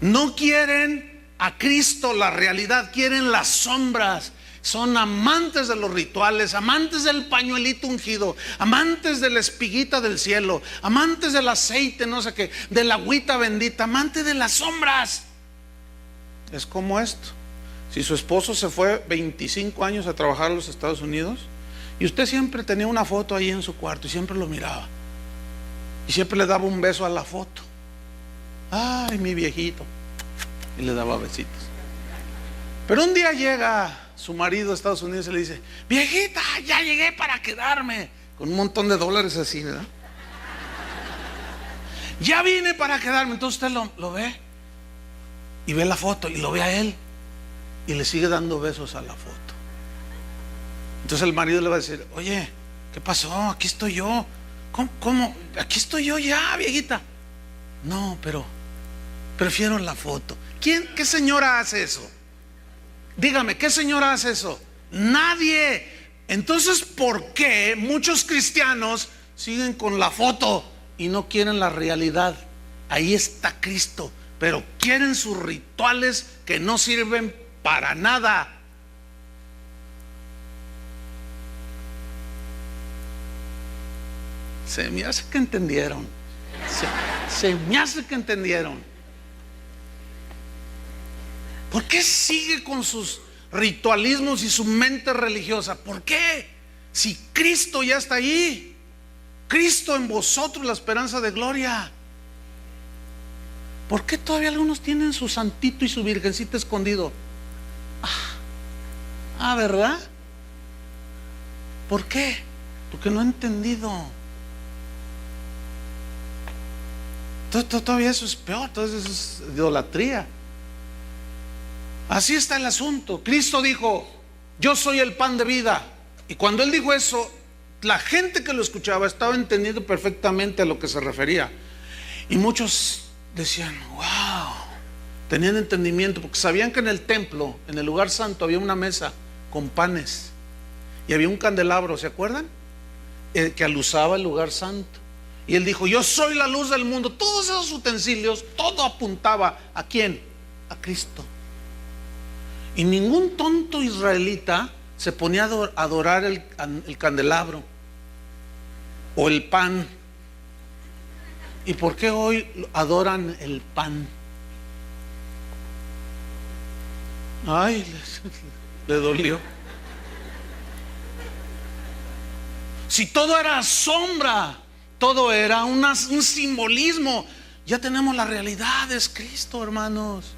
No quieren a Cristo, la realidad, quieren las sombras. Son amantes de los rituales, amantes del pañuelito ungido, amantes de la espiguita del cielo, amantes del aceite, no sé qué, de la agüita bendita, amantes de las sombras. Es como esto: si su esposo se fue 25 años a trabajar a los Estados Unidos y usted siempre tenía una foto ahí en su cuarto y siempre lo miraba y siempre le daba un beso a la foto. Ay, mi viejito, y le daba besitos. Pero un día llega su marido a Estados Unidos y le dice, viejita, ya llegué para quedarme, con un montón de dólares así, ¿verdad? Ya vine para quedarme. Entonces usted lo ve y ve la foto y lo ve a él y le sigue dando besos a la foto. Entonces el marido le va a decir, oye, ¿qué pasó? Aquí estoy yo. ¿Cómo? Aquí estoy yo ya, viejita. No, pero prefiero la foto. ¿Qué señora hace eso? Dígame, ¿qué señora hace eso? Nadie. Entonces, ¿por qué muchos cristianos siguen con la foto y no quieren la realidad? Ahí está Cristo, pero quieren sus rituales que no sirven para nada. Se me hace que entendieron. Se me hace que entendieron. ¿Por qué sigue con sus ritualismos y su mente religiosa? ¿Por qué? Si Cristo ya está ahí. Cristo en vosotros, la esperanza de gloria. ¿Por qué todavía algunos tienen su santito y su virgencita escondido? ¿Verdad? ¿Por qué? Porque no he entendido. Todavía eso es peor, todo eso es idolatría. Así está el asunto. Cristo dijo: yo soy el pan de vida. Y cuando Él dijo eso, la gente que lo escuchaba estaba entendiendo perfectamente a lo que se refería. Y muchos decían: wow, tenían entendimiento, porque sabían que en el templo, en el lugar santo, había una mesa con panes y había un candelabro, ¿se acuerdan? Que aluzaba el lugar santo. Y Él dijo: yo soy la luz del mundo. Todos esos utensilios, todo apuntaba ¿a quién? A Cristo. Y ningún tonto israelita se ponía a adorar el candelabro o el pan. ¿Y por qué hoy adoran el pan? Ay, le dolió. Si todo era sombra, todo era un simbolismo, ya tenemos la realidad, es Cristo, hermanos.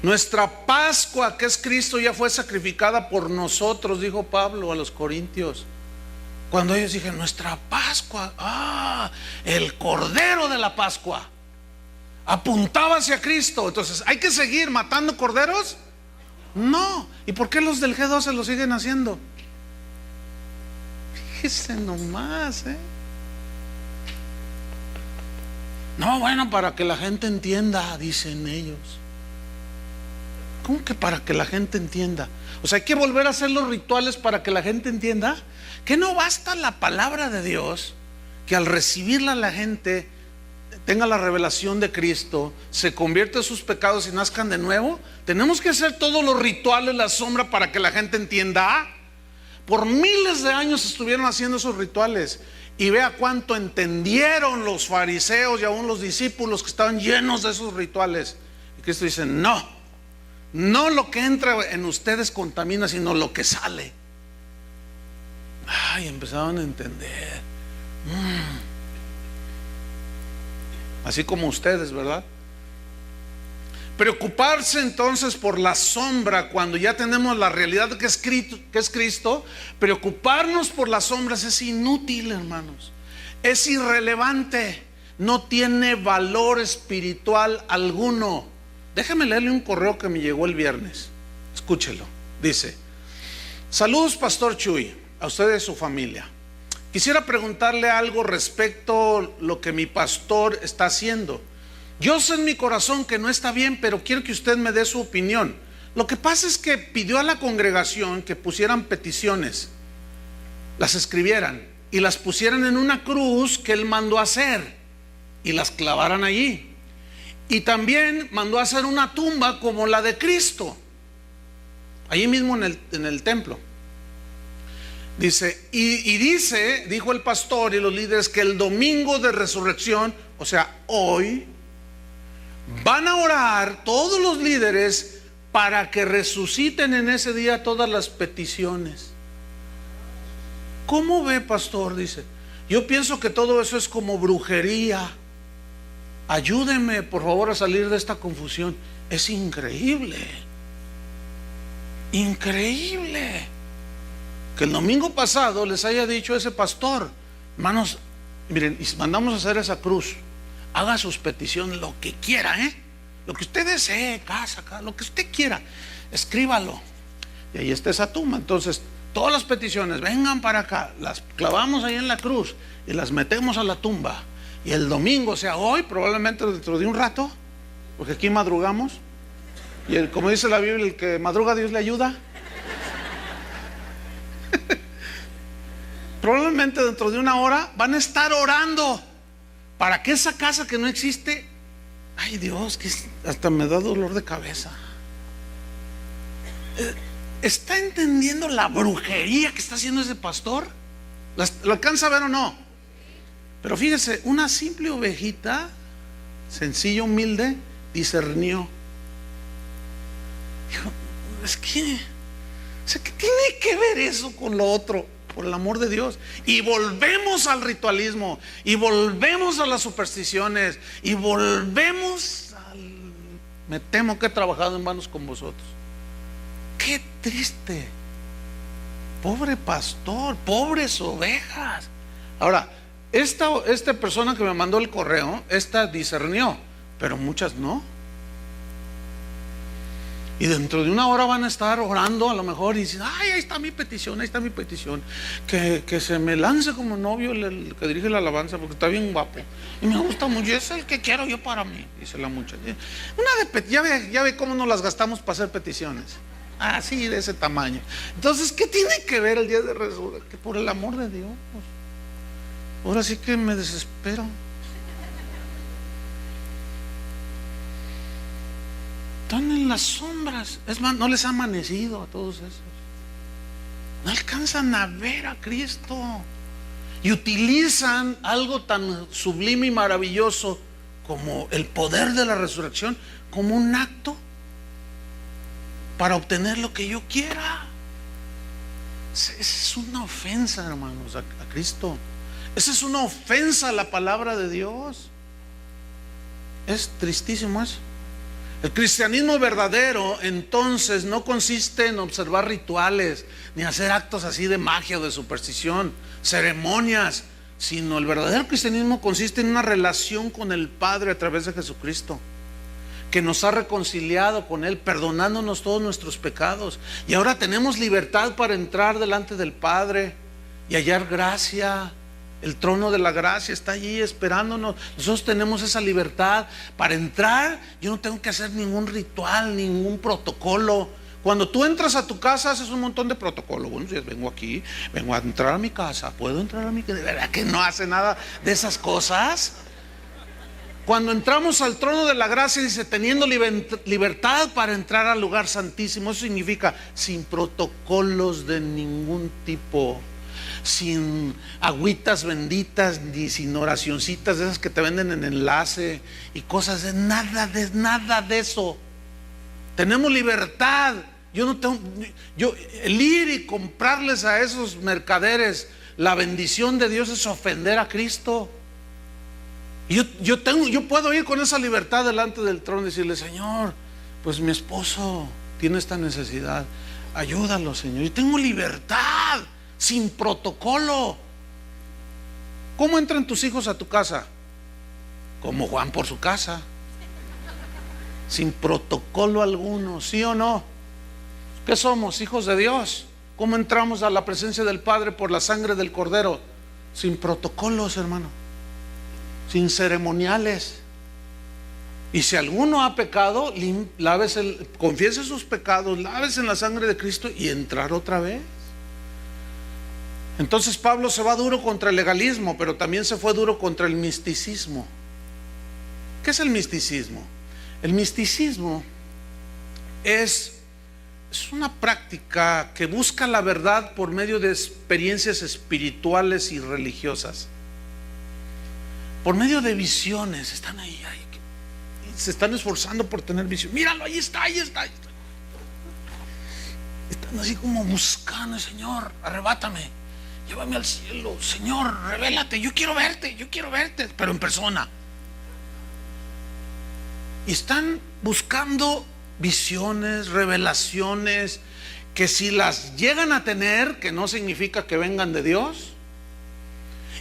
Nuestra Pascua, que es Cristo, ya fue sacrificada por nosotros, dijo Pablo a los Corintios. Cuando ellos dijeron: nuestra Pascua, el Cordero de la Pascua, apuntaba hacia Cristo. Entonces, ¿hay que seguir matando corderos? No. ¿Y por qué los del G12 lo siguen haciendo? Fíjese nomás, No, bueno, para que la gente entienda, dicen ellos. ¿Cómo que para que la gente entienda? O sea, hay que volver a hacer los rituales para que la gente entienda. Que no basta la palabra de Dios, que al recibirla la gente tenga la revelación de Cristo, se convierta en sus pecados y nazcan de nuevo. Tenemos que hacer todos los rituales, la sombra, para que la gente entienda. Por miles de años estuvieron haciendo esos rituales, y vea cuánto entendieron los fariseos y aún los discípulos que estaban llenos de esos rituales. Y Cristo dice: no lo que entra en ustedes contamina, sino lo que sale. Empezaron a entender. Así como ustedes, ¿verdad? Preocuparse entonces por la sombra, cuando ya tenemos la realidad que es Cristo, preocuparnos por las sombras es inútil, hermanos. Es irrelevante. No tiene valor espiritual alguno. Déjame leerle un correo que me llegó el viernes. Escúchelo. Dice: saludos, Pastor Chuy, a usted y a su familia. Quisiera preguntarle algo respecto a lo que mi pastor está haciendo. Yo sé en mi corazón que no está bien, pero quiero que usted me dé su opinión. Lo que pasa es que pidió a la congregación que pusieran peticiones, las escribieran y las pusieran en una cruz que él mandó a hacer y las clavaran allí. Y también mandó a hacer una tumba como la de Cristo, allí mismo en el templo. Dice, dijo el pastor y los líderes, que el domingo de resurrección, o sea, hoy, van a orar todos los líderes para que resuciten en ese día todas las peticiones. ¿Cómo ve, pastor? Dice: yo pienso que todo eso es como brujería. Ayúdenme, por favor, a salir de esta confusión. Es increíble, increíble que el domingo pasado les haya dicho ese pastor: hermanos, miren, mandamos a hacer esa cruz, haga sus peticiones, lo que quiera, lo que usted desee, casa, lo que usted quiera, escríbalo. Y ahí está esa tumba. Entonces, todas las peticiones, vengan para acá, las clavamos ahí en la cruz y las metemos a la tumba. Y el domingo, o sea, hoy, probablemente dentro de un rato, porque aquí madrugamos, y como dice la Biblia, el que madruga Dios le ayuda. Probablemente dentro de una hora van a estar orando para que esa casa que no existe, ay Dios, que hasta me da dolor de cabeza. ¿Está entendiendo la brujería que está haciendo ese pastor? ¿Lo alcanza a ver o no? Pero fíjese, una simple ovejita, sencilla, humilde, discernió. Dijo: es que, o sea, ¿qué tiene que ver eso con lo otro? por el amor de Dios. Y volvemos al ritualismo, y volvemos a las supersticiones, y volvemos al... Me temo que he trabajado en vanos con vosotros. Qué triste. Pobre pastor, pobres ovejas. Ahora, esta persona que me mandó el correo, esta discernió, pero muchas no. Y dentro de una hora van a estar orando a lo mejor y dicen: ay, ahí está mi petición, ahí está mi petición. Que se me lance como novio el que dirige la alabanza, porque está bien guapo y me gusta mucho, y es el que quiero yo para mí, dice la muchacha. Ya ve cómo nos las gastamos para hacer peticiones. Así, de ese tamaño. Entonces, ¿qué tiene que ver el día de resurrección? Que por el amor de Dios, ahora sí que me desespero. Están en las sombras. Es más, no les ha amanecido a todos esos. No alcanzan a ver a Cristo. Y utilizan algo tan sublime y maravilloso como el poder de la resurrección como un acto para obtener lo que yo quiera. Esa es una ofensa, hermanos, a Cristo. Esa es una ofensa a la palabra de Dios. Es tristísimo eso. El cristianismo verdadero entonces no consiste en observar rituales ni hacer actos así de magia o de superstición, ceremonias, sino el verdadero cristianismo consiste en una relación con el Padre a través de Jesucristo, que nos ha reconciliado con Él, perdonándonos todos nuestros pecados, y ahora tenemos libertad para entrar delante del Padre y hallar gracia. El trono de la gracia está allí esperándonos. Nosotros tenemos esa libertad para entrar. Yo no tengo que hacer ningún ritual, ningún protocolo. Cuando tú entras a tu casa haces un montón de protocolo. Bueno, si vengo aquí, vengo a entrar a mi casa, ¿puedo entrar a mi casa? ¿De verdad que no hace nada de esas cosas? Cuando entramos al trono de la gracia, dice, teniendo libertad para entrar al lugar santísimo. Eso significa sin protocolos de ningún tipo, sin agüitas benditas, ni sin oracioncitas de esas que te venden en enlace y cosas de nada de eso. Tenemos libertad. El ir y comprarles a esos mercaderes la bendición de Dios es ofender a Cristo. Yo puedo ir con esa libertad delante del trono y decirle: Señor, pues mi esposo tiene esta necesidad, ayúdalo, Señor. Yo tengo libertad, sin protocolo. ¿Cómo entran tus hijos a tu casa? Como Juan por su casa, sin protocolo alguno, ¿sí o no? ¿Qué somos? Hijos de Dios. ¿Cómo entramos a la presencia del Padre? Por la sangre del Cordero, sin protocolos, hermano, sin ceremoniales. Y si alguno ha pecado, confiese sus pecados, laves en la sangre de Cristo y entrar otra vez. Entonces Pablo se va duro contra el legalismo, pero también se fue duro contra el misticismo. ¿Qué es el misticismo? El misticismo es una práctica que busca la verdad por medio de experiencias espirituales y religiosas, por medio de visiones. Están ahí, se están esforzando por tener visión. Míralo, ahí está. Están así como buscando: Señor, arrebátame, llévame al cielo, Señor, revélate, yo quiero verte, pero en persona. Y están buscando visiones, revelaciones, que si las llegan a tener, que no significa que vengan de Dios.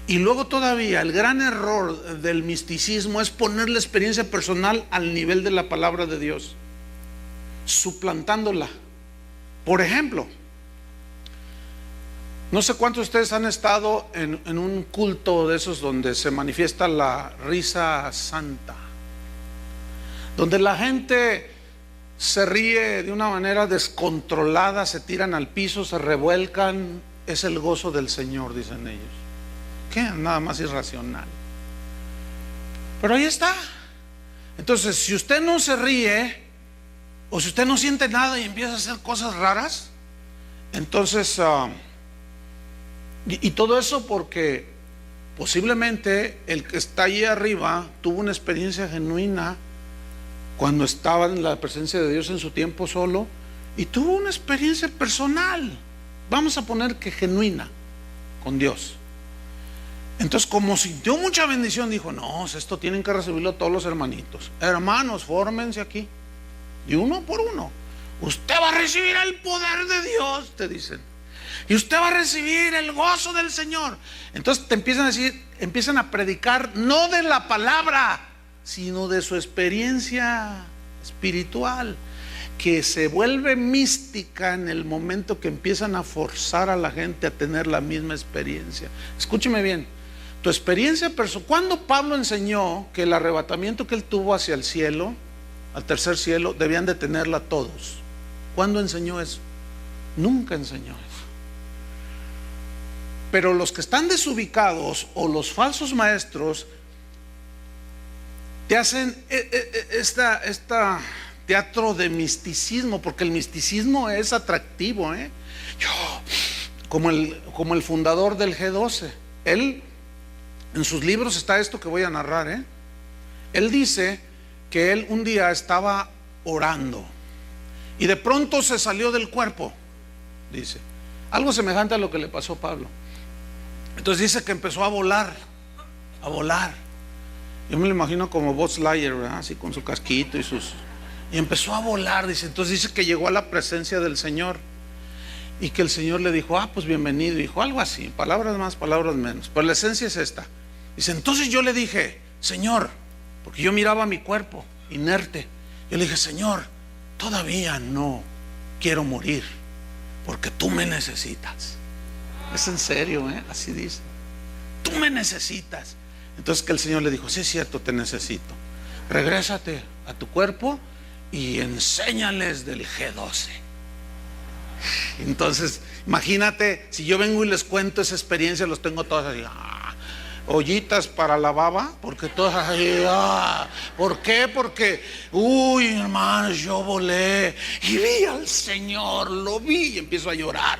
Y luego todavía el gran error del misticismo es poner la experiencia personal al nivel de la palabra de Dios, suplantándola. Por ejemplo, no sé cuántos de ustedes han estado en un culto de esos donde se manifiesta la risa santa, donde la gente se ríe de una manera descontrolada, se tiran al piso, se revuelcan. Es el gozo del Señor, dicen ellos. ¿Qué? Nada más irracional. Pero ahí está. Entonces, si usted no se ríe, o si usted no siente nada y empieza a hacer cosas raras, entonces y todo eso porque posiblemente el que está ahí arriba tuvo una experiencia genuina cuando estaba en la presencia de Dios en su tiempo solo, y tuvo una experiencia personal, vamos a poner que genuina, con Dios. Entonces, como sintió mucha bendición, dijo: no, esto tienen que recibirlo todos los hermanitos. Hermanos, fórmense aquí, y uno por uno. Usted va a recibir el poder de Dios, te dicen, y usted va a recibir el gozo del Señor. Entonces te empiezan a decir, empiezan a predicar no de la palabra, sino de su experiencia espiritual, que se vuelve mística en el momento que empiezan a forzar a la gente a tener la misma experiencia. Escúcheme bien, tu experiencia personal. ¿Cuándo Pablo enseñó que el arrebatamiento que él tuvo hacia el cielo, al tercer cielo, debían de tenerla todos? ¿Cuándo enseñó eso? Nunca enseñó eso. Pero los que están desubicados o los falsos maestros te hacen esta teatro de misticismo, porque el misticismo es atractivo, como el fundador del G12. Él, en sus libros está esto que voy a narrar. Él dice que él un día estaba orando y de pronto se salió del cuerpo, dice, algo semejante a lo que le pasó a Pablo. Entonces dice que empezó a volar. Yo me lo imagino como Buzz Lightyear, ¿verdad? Así con su casquito y empezó a volar, dice. Entonces dice que llegó a la presencia del Señor y que el Señor le dijo: pues bienvenido, dijo algo así, palabras más, palabras menos, pero la esencia es esta. Dice: entonces yo le dije: Señor, porque yo miraba mi cuerpo inerte, yo le dije: Señor, todavía no quiero morir, porque tú me necesitas. Es en serio, así dice, tú me necesitas. Entonces que el Señor le dijo: sí es cierto, te necesito, regrésate a tu cuerpo y enséñales del G12. Entonces imagínate, si yo vengo y les cuento esa experiencia, los tengo todos así, ollitas para la baba, porque todos así, ¿por qué? Porque, hermanos, yo volé y vi al Señor, lo vi, y empiezo a llorar.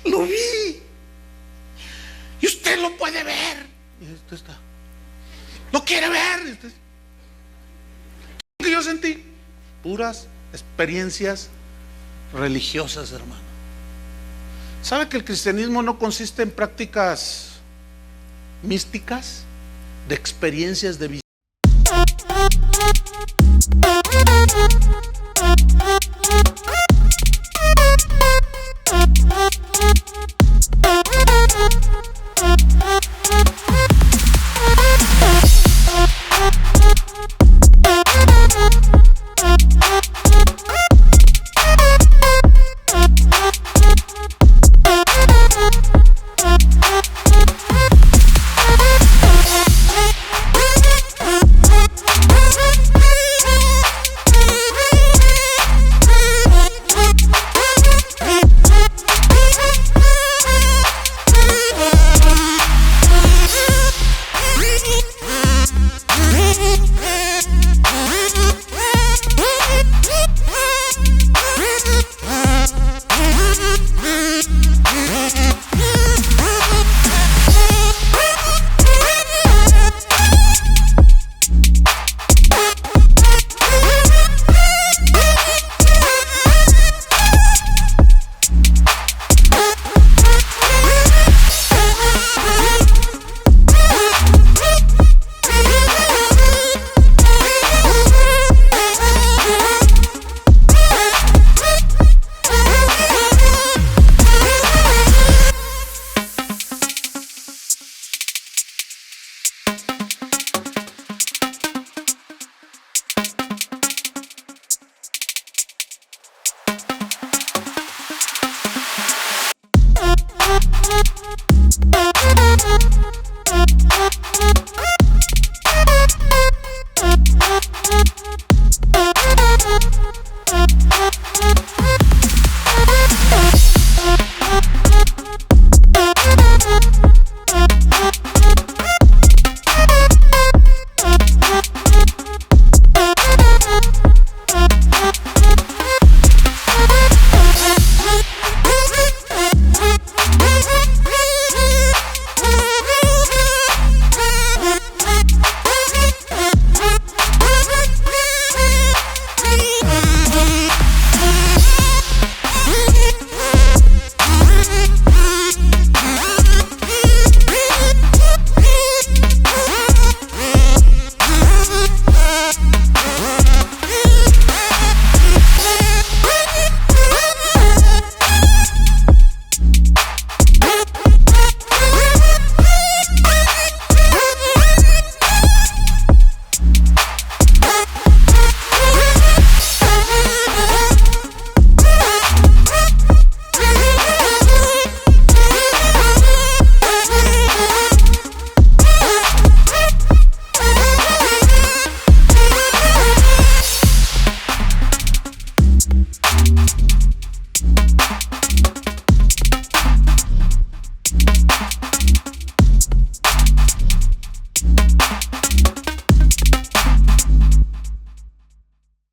Lo vi y usted lo puede ver, y esto está, no quiere ver. ¿Qué yo sentí? Puras experiencias religiosas, hermano. ¿Sabe que el cristianismo no consiste en prácticas místicas, de experiencias de visión?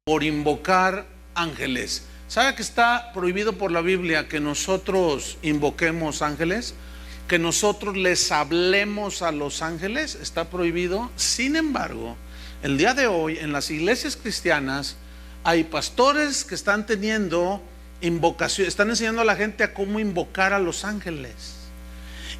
por invocar ángeles. ¿Sabe que está prohibido por la Biblia que nosotros invoquemos ángeles? Que nosotros les hablemos a los ángeles, está prohibido. Sin embargo, el día de hoy en las iglesias cristianas hay pastores que están teniendo invocación, están enseñando a la gente a cómo invocar a los ángeles.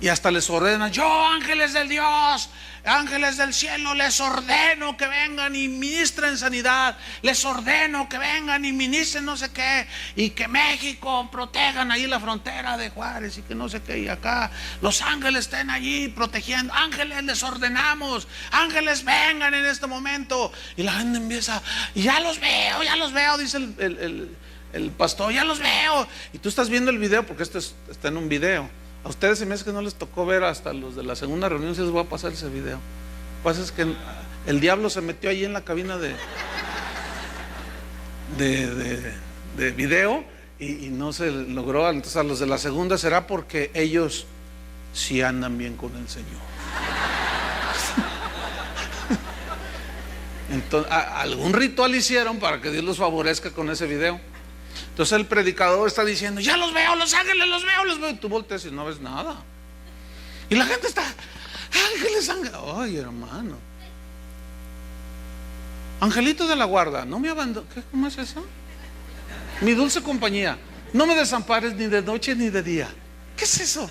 Y hasta les ordenan: yo, ángeles del Dios, ángeles del cielo, les ordeno que vengan y ministren sanidad, les ordeno que vengan y ministren no sé qué, y que México protejan ahí la frontera de Juárez y que no sé qué, y acá los ángeles estén allí protegiendo. Ángeles, les ordenamos, ángeles, vengan en este momento. Y la gente empieza: ya los veo, dice el pastor, ya los veo. Y tú estás viendo el video, porque esto está en un video. A ustedes se me hace que no les tocó ver, hasta los de la segunda reunión se les voy a pasar ese video. Lo que pasa es que el diablo se metió ahí en la cabina de video y no se logró. Entonces a los de la segunda será porque ellos sí andan bien con el Señor. Entonces, algún ritual hicieron para que Dios los favorezca con ese video. Entonces el predicador está diciendo: ya los veo, los ángeles, los veo. Y tú volteas y no ves nada. Y la gente está: ángeles. Ay, hermano. Angelito de la guarda, no me abandones. ¿Cómo es eso? Mi dulce compañía, no me desampares ni de noche ni de día. ¿Qué es eso?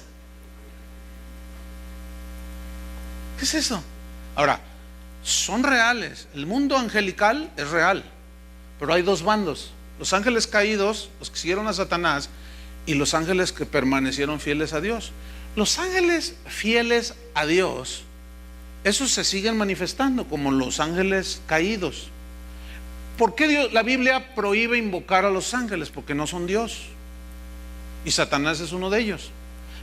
¿Qué es eso? Ahora, son reales. El mundo angelical es real, pero hay dos bandos: los ángeles caídos, los que siguieron a Satanás, y los ángeles que permanecieron fieles a Dios. Los ángeles fieles a Dios, esos se siguen manifestando como los ángeles caídos. ¿Por qué la Biblia prohíbe invocar a los ángeles? Porque no son Dios, y Satanás es uno de ellos.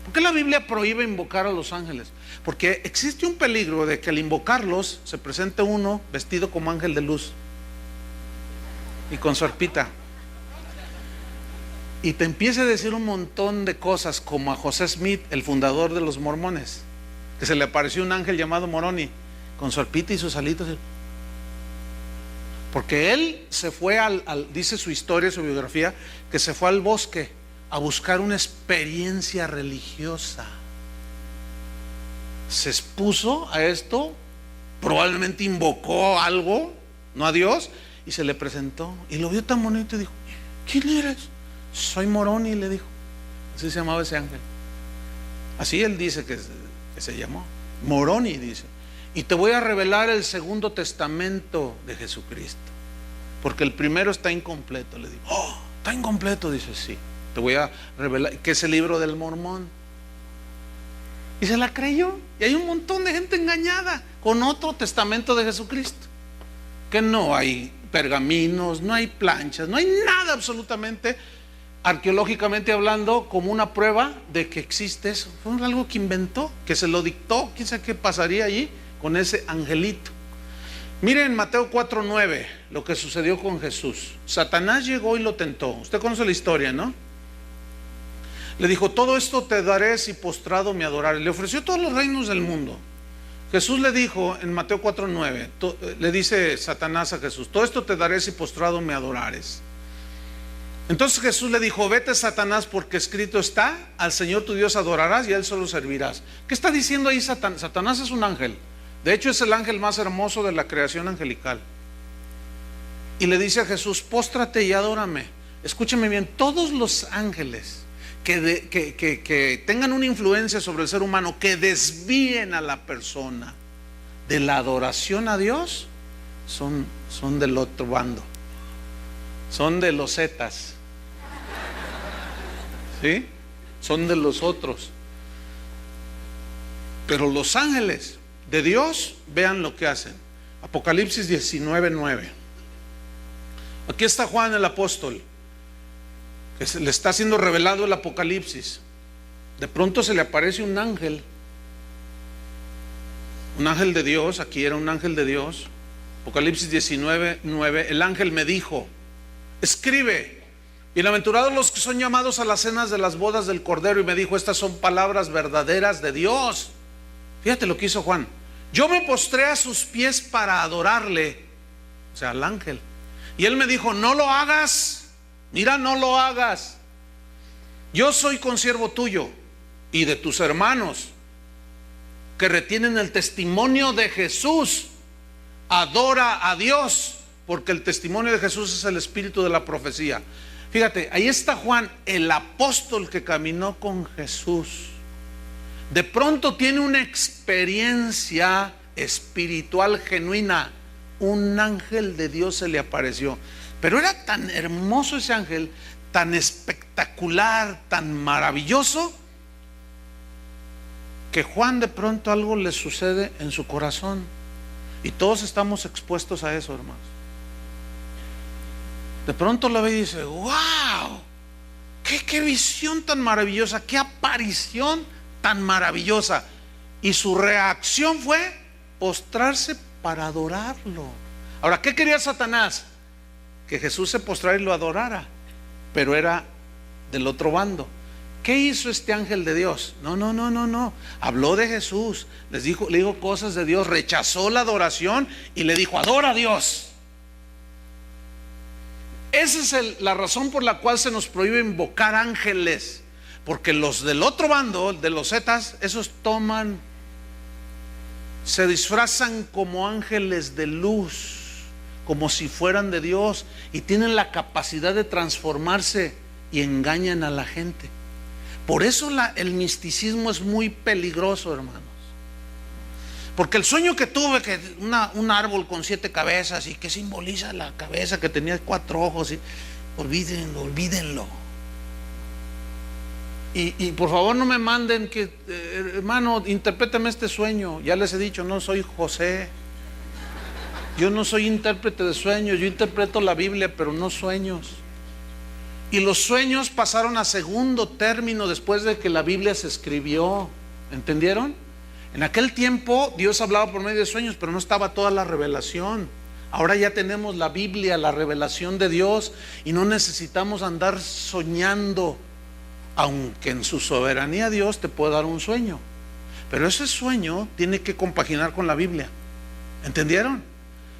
¿Por qué la Biblia prohíbe invocar a los ángeles? Porque existe un peligro de que al invocarlos se presente uno vestido como ángel de luz y con su arpita, y te empiece a decir un montón de cosas, como a José Smith, el fundador de los mormones, que se le apareció un ángel llamado Moroni con su arpita y sus alitas, porque él se fue dice su historia, su biografía, que se fue al bosque a buscar una experiencia religiosa. Se expuso a esto, probablemente invocó algo, no a Dios, y se le presentó y lo vio tan bonito y dijo: ¿quién eres? Soy Moroni, le dijo. Así se llamaba ese ángel. Así él dice que se llamó Moroni, dice. Y te voy a revelar el segundo testamento de Jesucristo, porque el primero está incompleto. Le digo: oh, está incompleto. Dice: sí, te voy a revelar, que es el libro del Mormón. Y se la creyó. Y hay un montón de gente engañada con otro testamento de Jesucristo, que no hay pergaminos, no hay planchas, no hay nada absolutamente, arqueológicamente hablando, como una prueba de que existe eso. Fue algo que inventó, que se lo dictó. ¿Quién sabe qué pasaría allí con ese angelito? Miren Mateo 4:9, lo que sucedió con Jesús. Satanás llegó y lo tentó. Usted conoce la historia, ¿no? Le dijo: todo esto te daré si postrado me adorares. Le ofreció todos los reinos del mundo. Jesús le dijo en Mateo 4:9, le dice Satanás a Jesús: todo esto te daré si postrado me adorares. Entonces Jesús le dijo: vete, Satanás, porque escrito está: al Señor tu Dios adorarás y a Él solo servirás. ¿Qué está diciendo ahí Satanás? Satanás es un ángel. De hecho es el ángel más hermoso de la creación angelical. Y le dice a Jesús: póstrate y adórame. Escúcheme bien, todos los ángeles que tengan una influencia sobre el ser humano, que desvíen a la persona de la adoración a Dios, son del otro bando, son de los zetas, ¿sí? Son de los otros. Pero los ángeles de Dios, vean lo que hacen. Apocalipsis 19:9. Aquí está Juan el apóstol, que le está siendo revelado el Apocalipsis. De pronto se le aparece un ángel de Dios. Aquí era un ángel de Dios. Apocalipsis 19:9. El ángel me dijo: escribe: bienaventurados los que son llamados a las cenas de las bodas del Cordero. Y me dijo: estas son palabras verdaderas de Dios. Fíjate lo que hizo Juan. Yo me postré a sus pies para adorarle, o sea, al ángel. Y él me dijo: no lo hagas, mira, no lo hagas. Yo soy consiervo tuyo y de tus hermanos que retienen el testimonio de Jesús. Adora a Dios, porque el testimonio de Jesús es el espíritu de la profecía. Fíjate, ahí está Juan, el apóstol que caminó con Jesús. De pronto tiene una experiencia espiritual genuina. Un ángel de Dios se le apareció. Pero era tan hermoso ese ángel, tan espectacular, tan maravilloso, que Juan de pronto algo le sucede en su corazón. Y todos estamos expuestos a eso, hermanos. De pronto lo ve y dice: wow, qué visión tan maravillosa, qué aparición tan maravillosa. Y su reacción fue postrarse para adorarlo. Ahora, ¿qué quería Satanás? Que Jesús se postrara y lo adorara, pero era del otro bando. ¿Qué hizo este ángel de Dios? No. Habló de Jesús, le dijo cosas de Dios, rechazó la adoración y le dijo: adora a Dios. Esa es la razón por la cual se nos prohíbe invocar ángeles, porque los del otro bando, de los zetas, esos se disfrazan como ángeles de luz, como si fueran de Dios, y tienen la capacidad de transformarse y engañan a la gente. Por eso el misticismo es muy peligroso, hermanos. Porque el sueño que tuve, que un árbol con 7 cabezas, y que simboliza la cabeza que tenía 4 ojos, y olvídenlo. Y por favor no me manden que, hermano, interprétame este sueño. Ya les he dicho, no soy José. Yo no soy intérprete de sueños. Yo interpreto la Biblia, pero no sueños. Y los sueños pasaron a segundo término después de que la Biblia se escribió. ¿Entendieron? En aquel tiempo Dios hablaba por medio de sueños, pero no estaba toda la revelación. Ahora ya tenemos la Biblia, la revelación de Dios, y no necesitamos andar soñando, aunque en su soberanía Dios te puede dar un sueño, pero ese sueño tiene que compaginar con la Biblia. ¿Entendieron?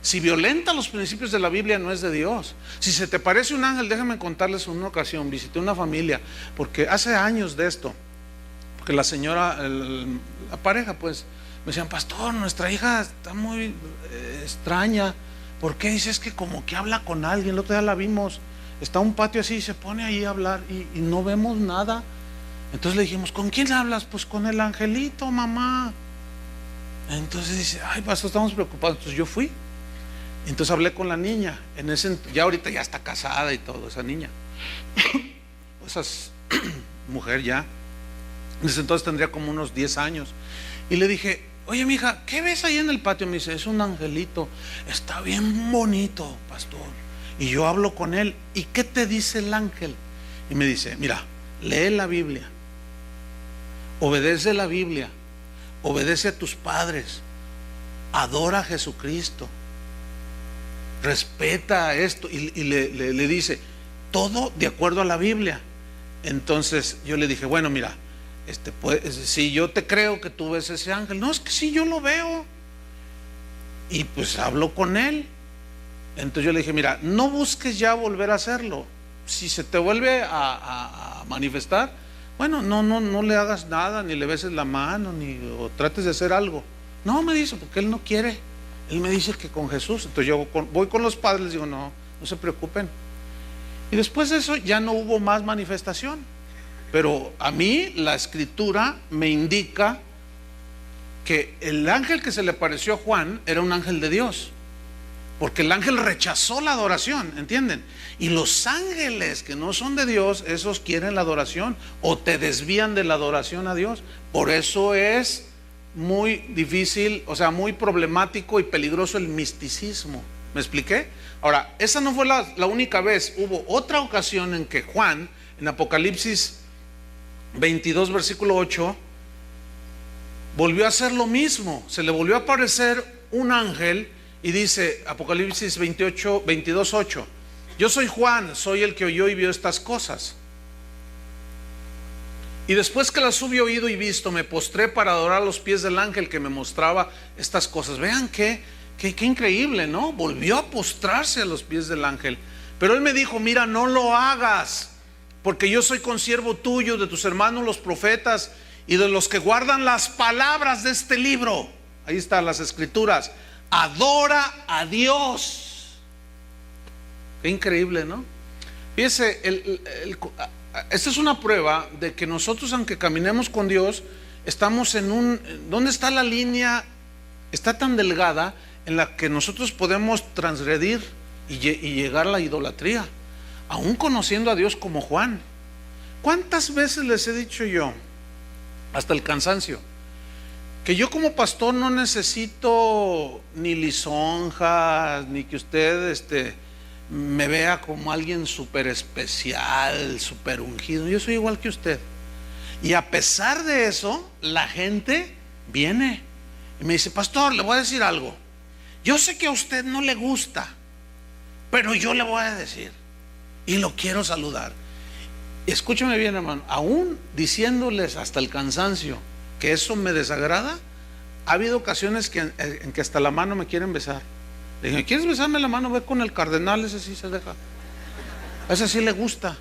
Si violenta los principios de la Biblia, no es de Dios. Si se te parece un ángel, déjame contarles una ocasión. Visité una familia, porque hace años de esto, porque la señora, la pareja, pues me decían: pastor, nuestra hija está muy extraña. ¿Por qué? Dice: es que como que habla con alguien. El otro día la vimos, está un patio así, y se pone ahí a hablar, y no vemos nada. Entonces le dijimos: ¿con quién hablas? Pues con el angelito, mamá. Entonces dice: ay, pastor, estamos preocupados. Entonces yo fui. Entonces hablé con la niña. Ya ahorita ya está casada y todo, esa niña. Esa mujer ya. En ese entonces tendría como unos 10 años. Y le dije: oye, mija, ¿qué ves ahí en el patio? Me dice: es un angelito, está bien bonito, pastor. Y yo hablo con él: ¿y qué te dice el ángel? Y me dice: mira, lee la Biblia, obedece la Biblia, obedece a tus padres, adora a Jesucristo, respeta esto. Y le dice todo de acuerdo a la Biblia. Entonces yo le dije: bueno, mira, si yo te creo que tú ves ese ángel. No, es que sí, yo lo veo. Y pues hablo con él. Entonces yo le dije: mira, no busques ya volver a hacerlo. Si se te vuelve a manifestar, bueno, no le hagas nada, ni le beses la mano, o trates de hacer algo. No, me dice, porque él no quiere. Él me dice que con Jesús. Entonces yo voy con los padres, les digo: no se preocupen. Y después de eso ya no hubo más manifestación. Pero a mí la escritura me indica que el ángel que se le apareció a Juan era un ángel de Dios, porque el ángel rechazó la adoración, ¿entienden? Y los ángeles que no son de Dios, esos quieren la adoración, o te desvían de la adoración a Dios. Por eso es muy difícil, o sea, muy problemático y peligroso el misticismo. ¿Me expliqué? Ahora, esa no fue la única vez. Hubo otra ocasión en que Juan, en Apocalipsis 22, versículo 8, volvió a hacer lo mismo. Se le volvió a aparecer un ángel, y dice Apocalipsis 22, 8: yo soy Juan, soy el que oyó y vio estas cosas. Y después que las hube oído y visto, me postré para adorar a los pies del ángel que me mostraba estas cosas. Vean qué Qué increíble, ¿no? Volvió a postrarse a los pies del ángel. Pero él me dijo: mira, no lo hagas, porque yo soy consiervo tuyo, de tus hermanos los profetas y de los que guardan las palabras de este libro. Ahí están las escrituras. Adora a Dios. Qué increíble, ¿no? Fíjese, esta es una prueba de que nosotros, aunque caminemos con Dios, estamos ¿dónde está la línea? Está tan delgada en la que nosotros podemos transgredir y llegar a la idolatría, aún conociendo a Dios como Juan. ¿Cuántas veces les he dicho yo, hasta el cansancio, que yo como pastor no necesito ni lisonjas, ni que usted me vea como alguien súper especial, súper ungido? Yo soy igual que usted. Y a pesar de eso, la gente viene y me dice: pastor, le voy a decir algo. Yo sé que a usted no le gusta, pero yo le voy a decir y lo quiero saludar. Escúchame bien, hermano, aún diciéndoles hasta el cansancio que eso me desagrada, ha habido ocasiones en que hasta la mano me quieren besar. Le dije: ¿quieres besarme la mano? Ve con el cardenal, ese sí se deja, ese sí le gusta.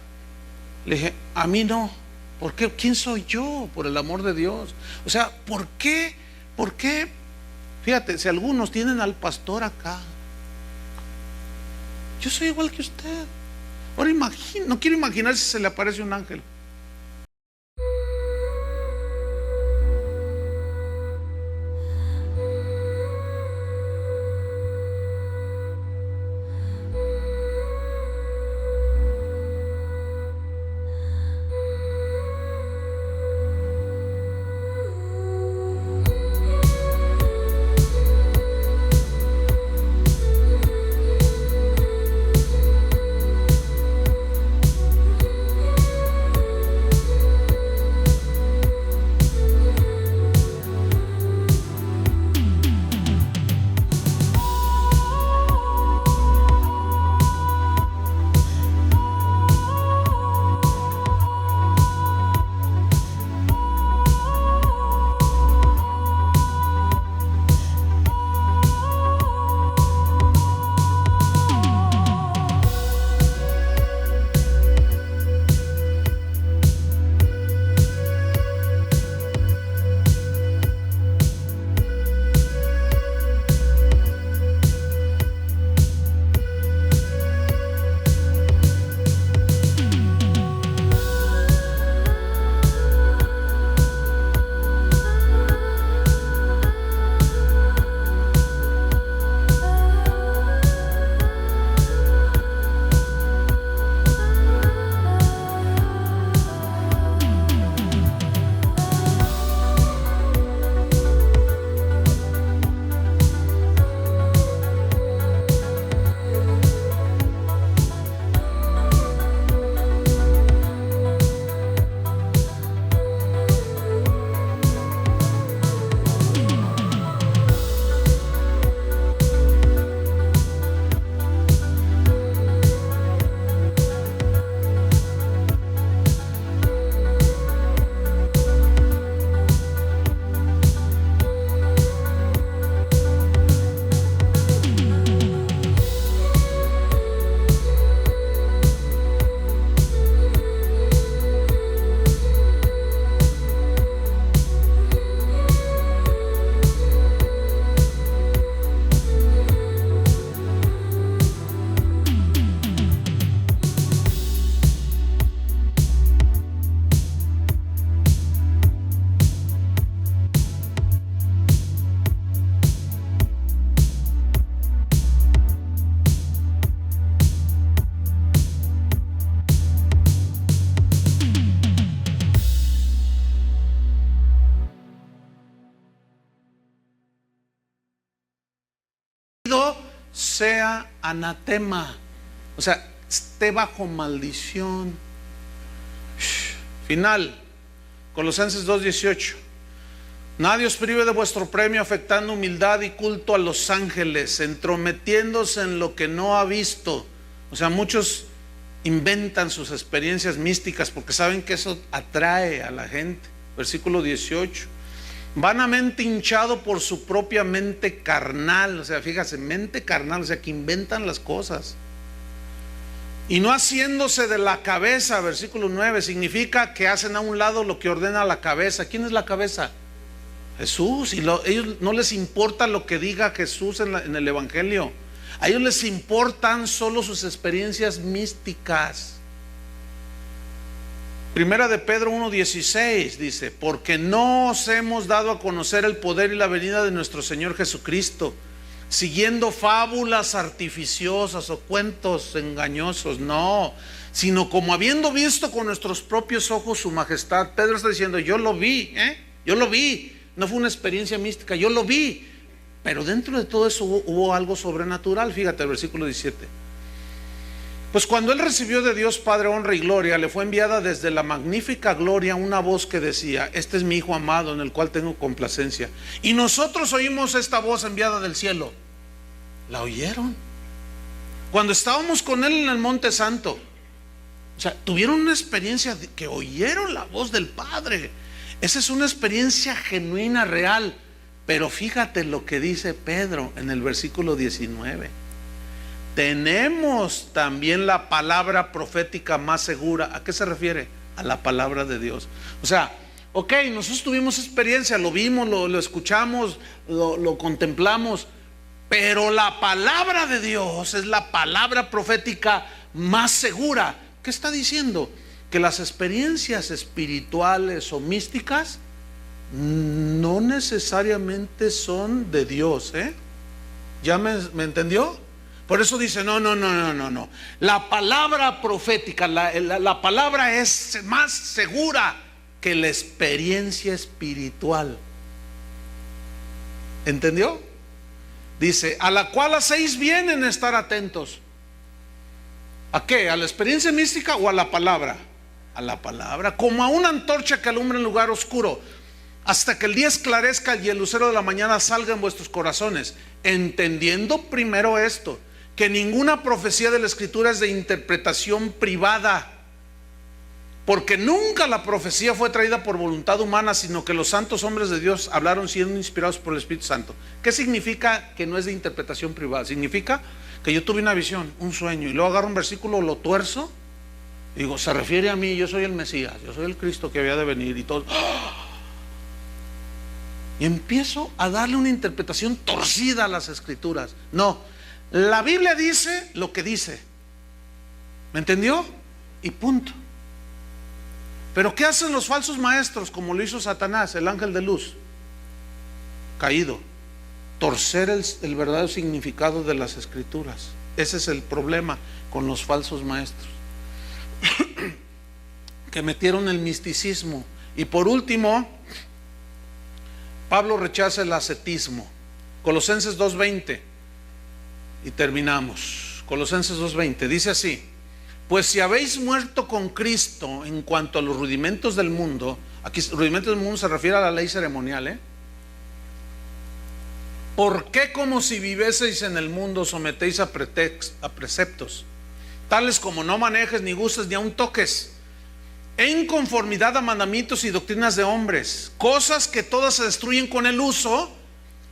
Le dije: a mí no. ¿Por qué? ¿Quién soy yo? Por el amor de Dios. O sea, ¿por qué? ¿Por qué? Fíjate, si algunos tienen al pastor acá, yo soy igual que usted. Ahora no quiero imaginar si se le aparece un ángel. Sea anatema, o sea, esté bajo maldición. Final, Colosenses 2:18. Nadie os prive de vuestro premio, afectando humildad y culto a los ángeles, entrometiéndose en lo que no ha visto. O sea, muchos inventan sus experiencias místicas porque saben que eso atrae a la gente. Versículo 18. vanamente hinchado por su propia mente carnal. O sea, fíjate, mente carnal, o sea, que inventan las cosas. Y no haciéndose de la cabeza, versículo 9, significa que hacen a un lado lo que ordena la cabeza. ¿Quién es la cabeza? Jesús. Y ellos no les importa lo que diga Jesús en el Evangelio. A ellos les importan solo sus experiencias místicas. Primera de Pedro 1:16 dice: porque no os hemos dado a conocer el poder y la venida de nuestro Señor Jesucristo, siguiendo fábulas artificiosas o cuentos engañosos, no, sino como habiendo visto con nuestros propios ojos su majestad. Pedro está diciendo: yo lo vi, yo lo vi, no fue una experiencia mística, yo lo vi. Pero dentro de todo eso hubo algo sobrenatural. Fíjate el versículo 17. Pues cuando él recibió de Dios Padre honra y gloria, le fue enviada desde la magnífica gloria una voz que decía: este es mi Hijo amado, en el cual tengo complacencia. Y nosotros oímos esta voz enviada del cielo. ¿La oyeron? Cuando estábamos con él en el Monte Santo. O sea, tuvieron una experiencia que oyeron la voz del Padre. Esa es una experiencia genuina, real. Pero fíjate lo que dice Pedro en el versículo 19. Tenemos también la palabra profética más segura. ¿A qué se refiere? A la palabra de Dios. O sea, ok, nosotros tuvimos experiencia, lo vimos, lo escuchamos, lo contemplamos, pero la palabra de Dios es la palabra profética más segura. ¿Qué está diciendo? Que las experiencias espirituales o místicas no necesariamente son de Dios, ¿Ya me entendió? Por eso dice: no. La palabra profética, la palabra es más segura que la experiencia espiritual. ¿Entendió? Dice: a la cual hacéis bien en estar atentos. ¿A qué? ¿A la experiencia mística o a la palabra? A la palabra, como a una antorcha que alumbra en lugar oscuro, hasta que el día esclarezca y el lucero de la mañana salga en vuestros corazones, entendiendo primero esto, que ninguna profecía de la Escritura es de interpretación privada, porque nunca la profecía fue traída por voluntad humana, sino que los santos hombres de Dios hablaron siendo inspirados por el Espíritu Santo. ¿Qué significa que no es de interpretación privada? Significa que yo tuve una visión, un sueño, y luego agarro un versículo, lo tuerzo, y digo: se refiere a mí, yo soy el Mesías, yo soy el Cristo que había de venir, y todo. Y empiezo a darle una interpretación torcida a las Escrituras. No, la Biblia dice lo que dice. ¿Me entendió? Y punto. Pero ¿qué hacen los falsos maestros? Como lo hizo Satanás, el ángel de luz caído: torcer el verdadero significado de las Escrituras. Ese es el problema con los falsos maestros, que metieron el misticismo. Y por último, Pablo rechaza el ascetismo. Colosenses 2:20, y terminamos. Colosenses 2:20 dice así: pues si habéis muerto con Cristo en cuanto a los rudimentos del mundo. Aquí rudimentos del mundo se refiere a la ley ceremonial, ¿por qué como si vivieseis en el mundo sometéis a preceptos tales como: no manejes, ni gustes, ni aun toques, en conformidad a mandamientos y doctrinas de hombres, cosas que todas se destruyen con el uso?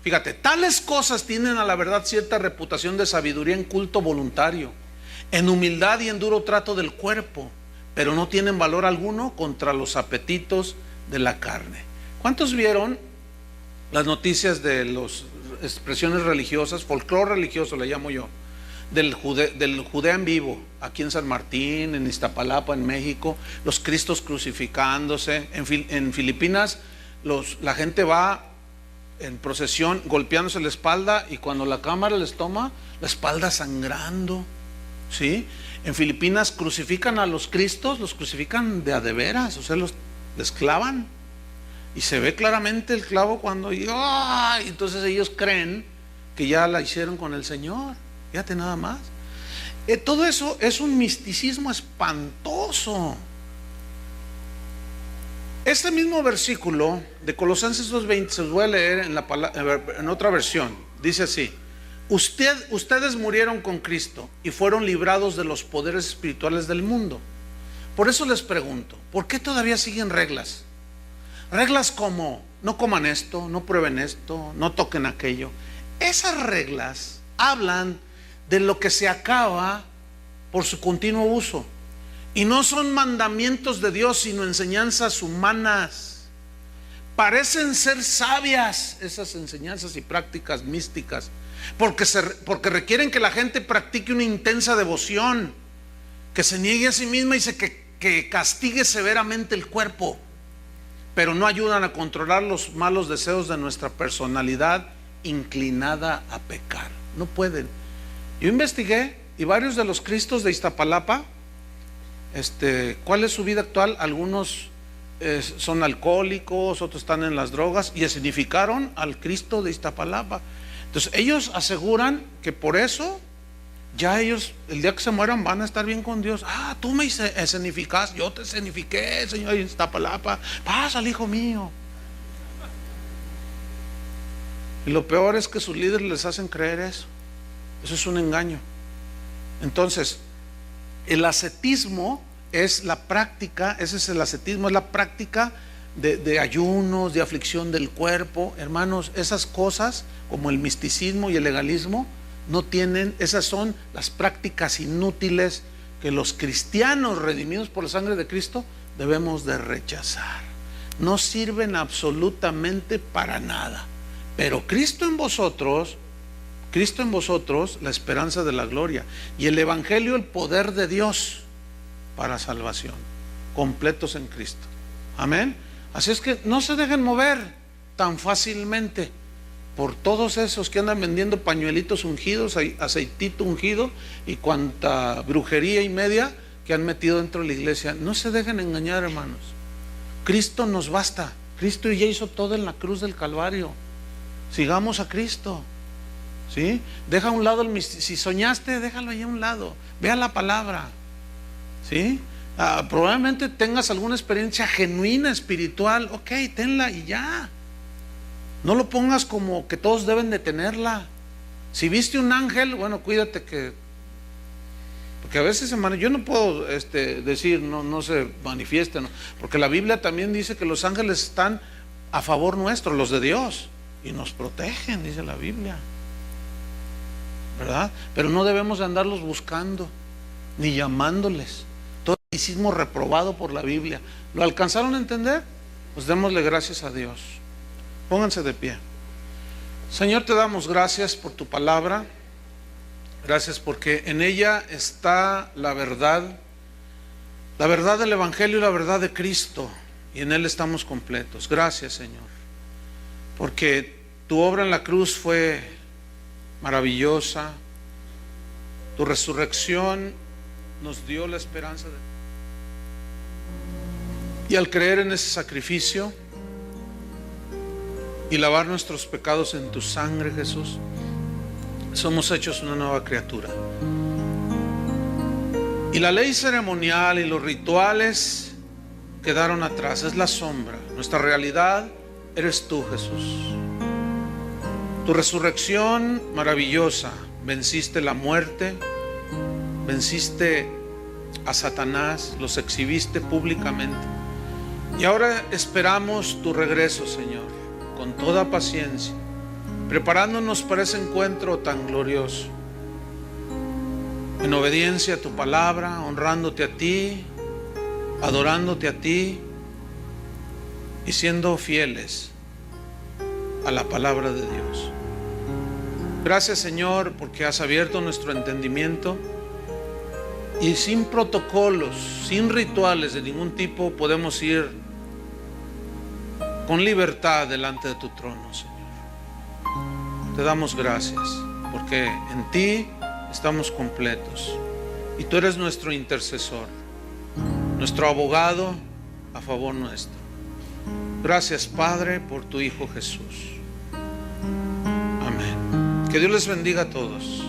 Fíjate, tales cosas tienen a la verdad cierta reputación de sabiduría en culto voluntario, en humildad y en duro trato del cuerpo, pero no tienen valor alguno contra los apetitos de la carne. ¿Cuántos vieron las noticias de las expresiones religiosas, folclore religioso le llamo yo, del Judea en vivo, aquí en San Martín, en Iztapalapa, en México, los cristos crucificándose? En Filipinas la gente va en procesión golpeándose la espalda, y cuando la cámara les toma, la espalda sangrando, ¿sí? En Filipinas crucifican a los cristos, los crucifican de a de veras, o sea, les clavan, y se ve claramente el clavo cuando entonces ellos creen que ya la hicieron con el Señor. Fíjate nada más. Todo eso es un misticismo espantoso. Este mismo versículo de Colosenses 2:20 se los voy a leer en otra versión. Dice así: ustedes murieron con Cristo y fueron librados de los poderes espirituales del mundo. Por eso les pregunto: ¿por qué todavía siguen reglas? Reglas como no coman esto, no prueben esto, no toquen aquello. Esas reglas hablan de lo que se acaba por su continuo uso. Y no son mandamientos de Dios, sino enseñanzas humanas. Parecen ser sabias esas enseñanzas y prácticas místicas, porque requieren que la gente practique una intensa devoción, que se niegue a sí misma y que castigue severamente el cuerpo, pero no ayudan a controlar los malos deseos de nuestra personalidad inclinada a pecar. No pueden. Yo investigué y varios de los cristos de Iztapalapa, ¿cuál es su vida actual? Algunos son alcohólicos, otros están en las drogas y escenificaron al Cristo de Iztapalapa. Entonces ellos aseguran que por eso ya ellos el día que se mueran van a estar bien con Dios. Ah, tú me escenificaste, yo te escenifiqué, Señor, en Iztapalapa. Pásale, hijo mío. Y lo peor es que sus líderes les hacen creer eso. Eso es un engaño. Entonces, el ascetismo es la práctica, ese es el ascetismo, es la práctica de ayunos, de aflicción del cuerpo. Hermanos, esas cosas como el misticismo y el legalismo no tienen, esas son las prácticas inútiles que los cristianos redimidos por la sangre de Cristo debemos de rechazar. No sirven absolutamente para nada. Pero Cristo en vosotros, la esperanza de la gloria, y el evangelio, el poder de Dios para salvación, completos en Cristo. Amén. Así es que no se dejen mover tan fácilmente por todos esos que andan vendiendo pañuelitos ungidos, aceitito ungido y cuanta brujería y media que han metido dentro de la iglesia. No se dejen engañar, hermanos. Cristo nos basta. Cristo ya hizo todo en la cruz del Calvario. Sigamos a Cristo, ¿sí? Deja a un lado si soñaste, déjalo ahí a un lado. Vea la palabra, ¿sí? Probablemente tengas alguna experiencia genuina espiritual, ok, tenla y ya. No lo pongas como que todos deben de tenerla. Si viste un ángel, bueno, cuídate porque a veces yo no puedo decir no se manifiesta, ¿no? Porque la Biblia también dice que los ángeles están a favor nuestro, los de Dios, y nos protegen, dice la Biblia, ¿verdad? Pero no debemos de andarlos buscando ni llamándoles. Todo el misticismo reprobado por la Biblia. ¿Lo alcanzaron a entender? Pues démosle gracias a Dios. Pónganse de pie. Señor, te damos gracias por tu palabra. Gracias porque en ella está la verdad del evangelio y la verdad de Cristo, y en él estamos completos. Gracias, Señor, porque tu obra en la cruz fue maravillosa. Tu resurrección nos dio la esperanza y al creer en ese sacrificio y lavar nuestros pecados en tu sangre, Jesús, somos hechos una nueva criatura. Y la ley ceremonial y los rituales quedaron atrás. Es la sombra. Nuestra realidad eres tú, Jesús. Tu resurrección maravillosa. Venciste la muerte, venciste a Satanás, los exhibiste públicamente. Y ahora esperamos tu regreso, Señor, con toda paciencia, preparándonos para ese encuentro tan glorioso, en obediencia a tu palabra, honrándote a ti, adorándote a ti y siendo fieles a la palabra de Dios. Gracias, Señor, porque has abierto nuestro entendimiento y sin protocolos, sin rituales de ningún tipo, podemos ir con libertad delante de tu trono, Señor. Te damos gracias porque en ti estamos completos y tú eres nuestro intercesor, nuestro abogado a favor nuestro. Gracias, Padre, por tu Hijo Jesús. Amén. Que Dios les bendiga a todos.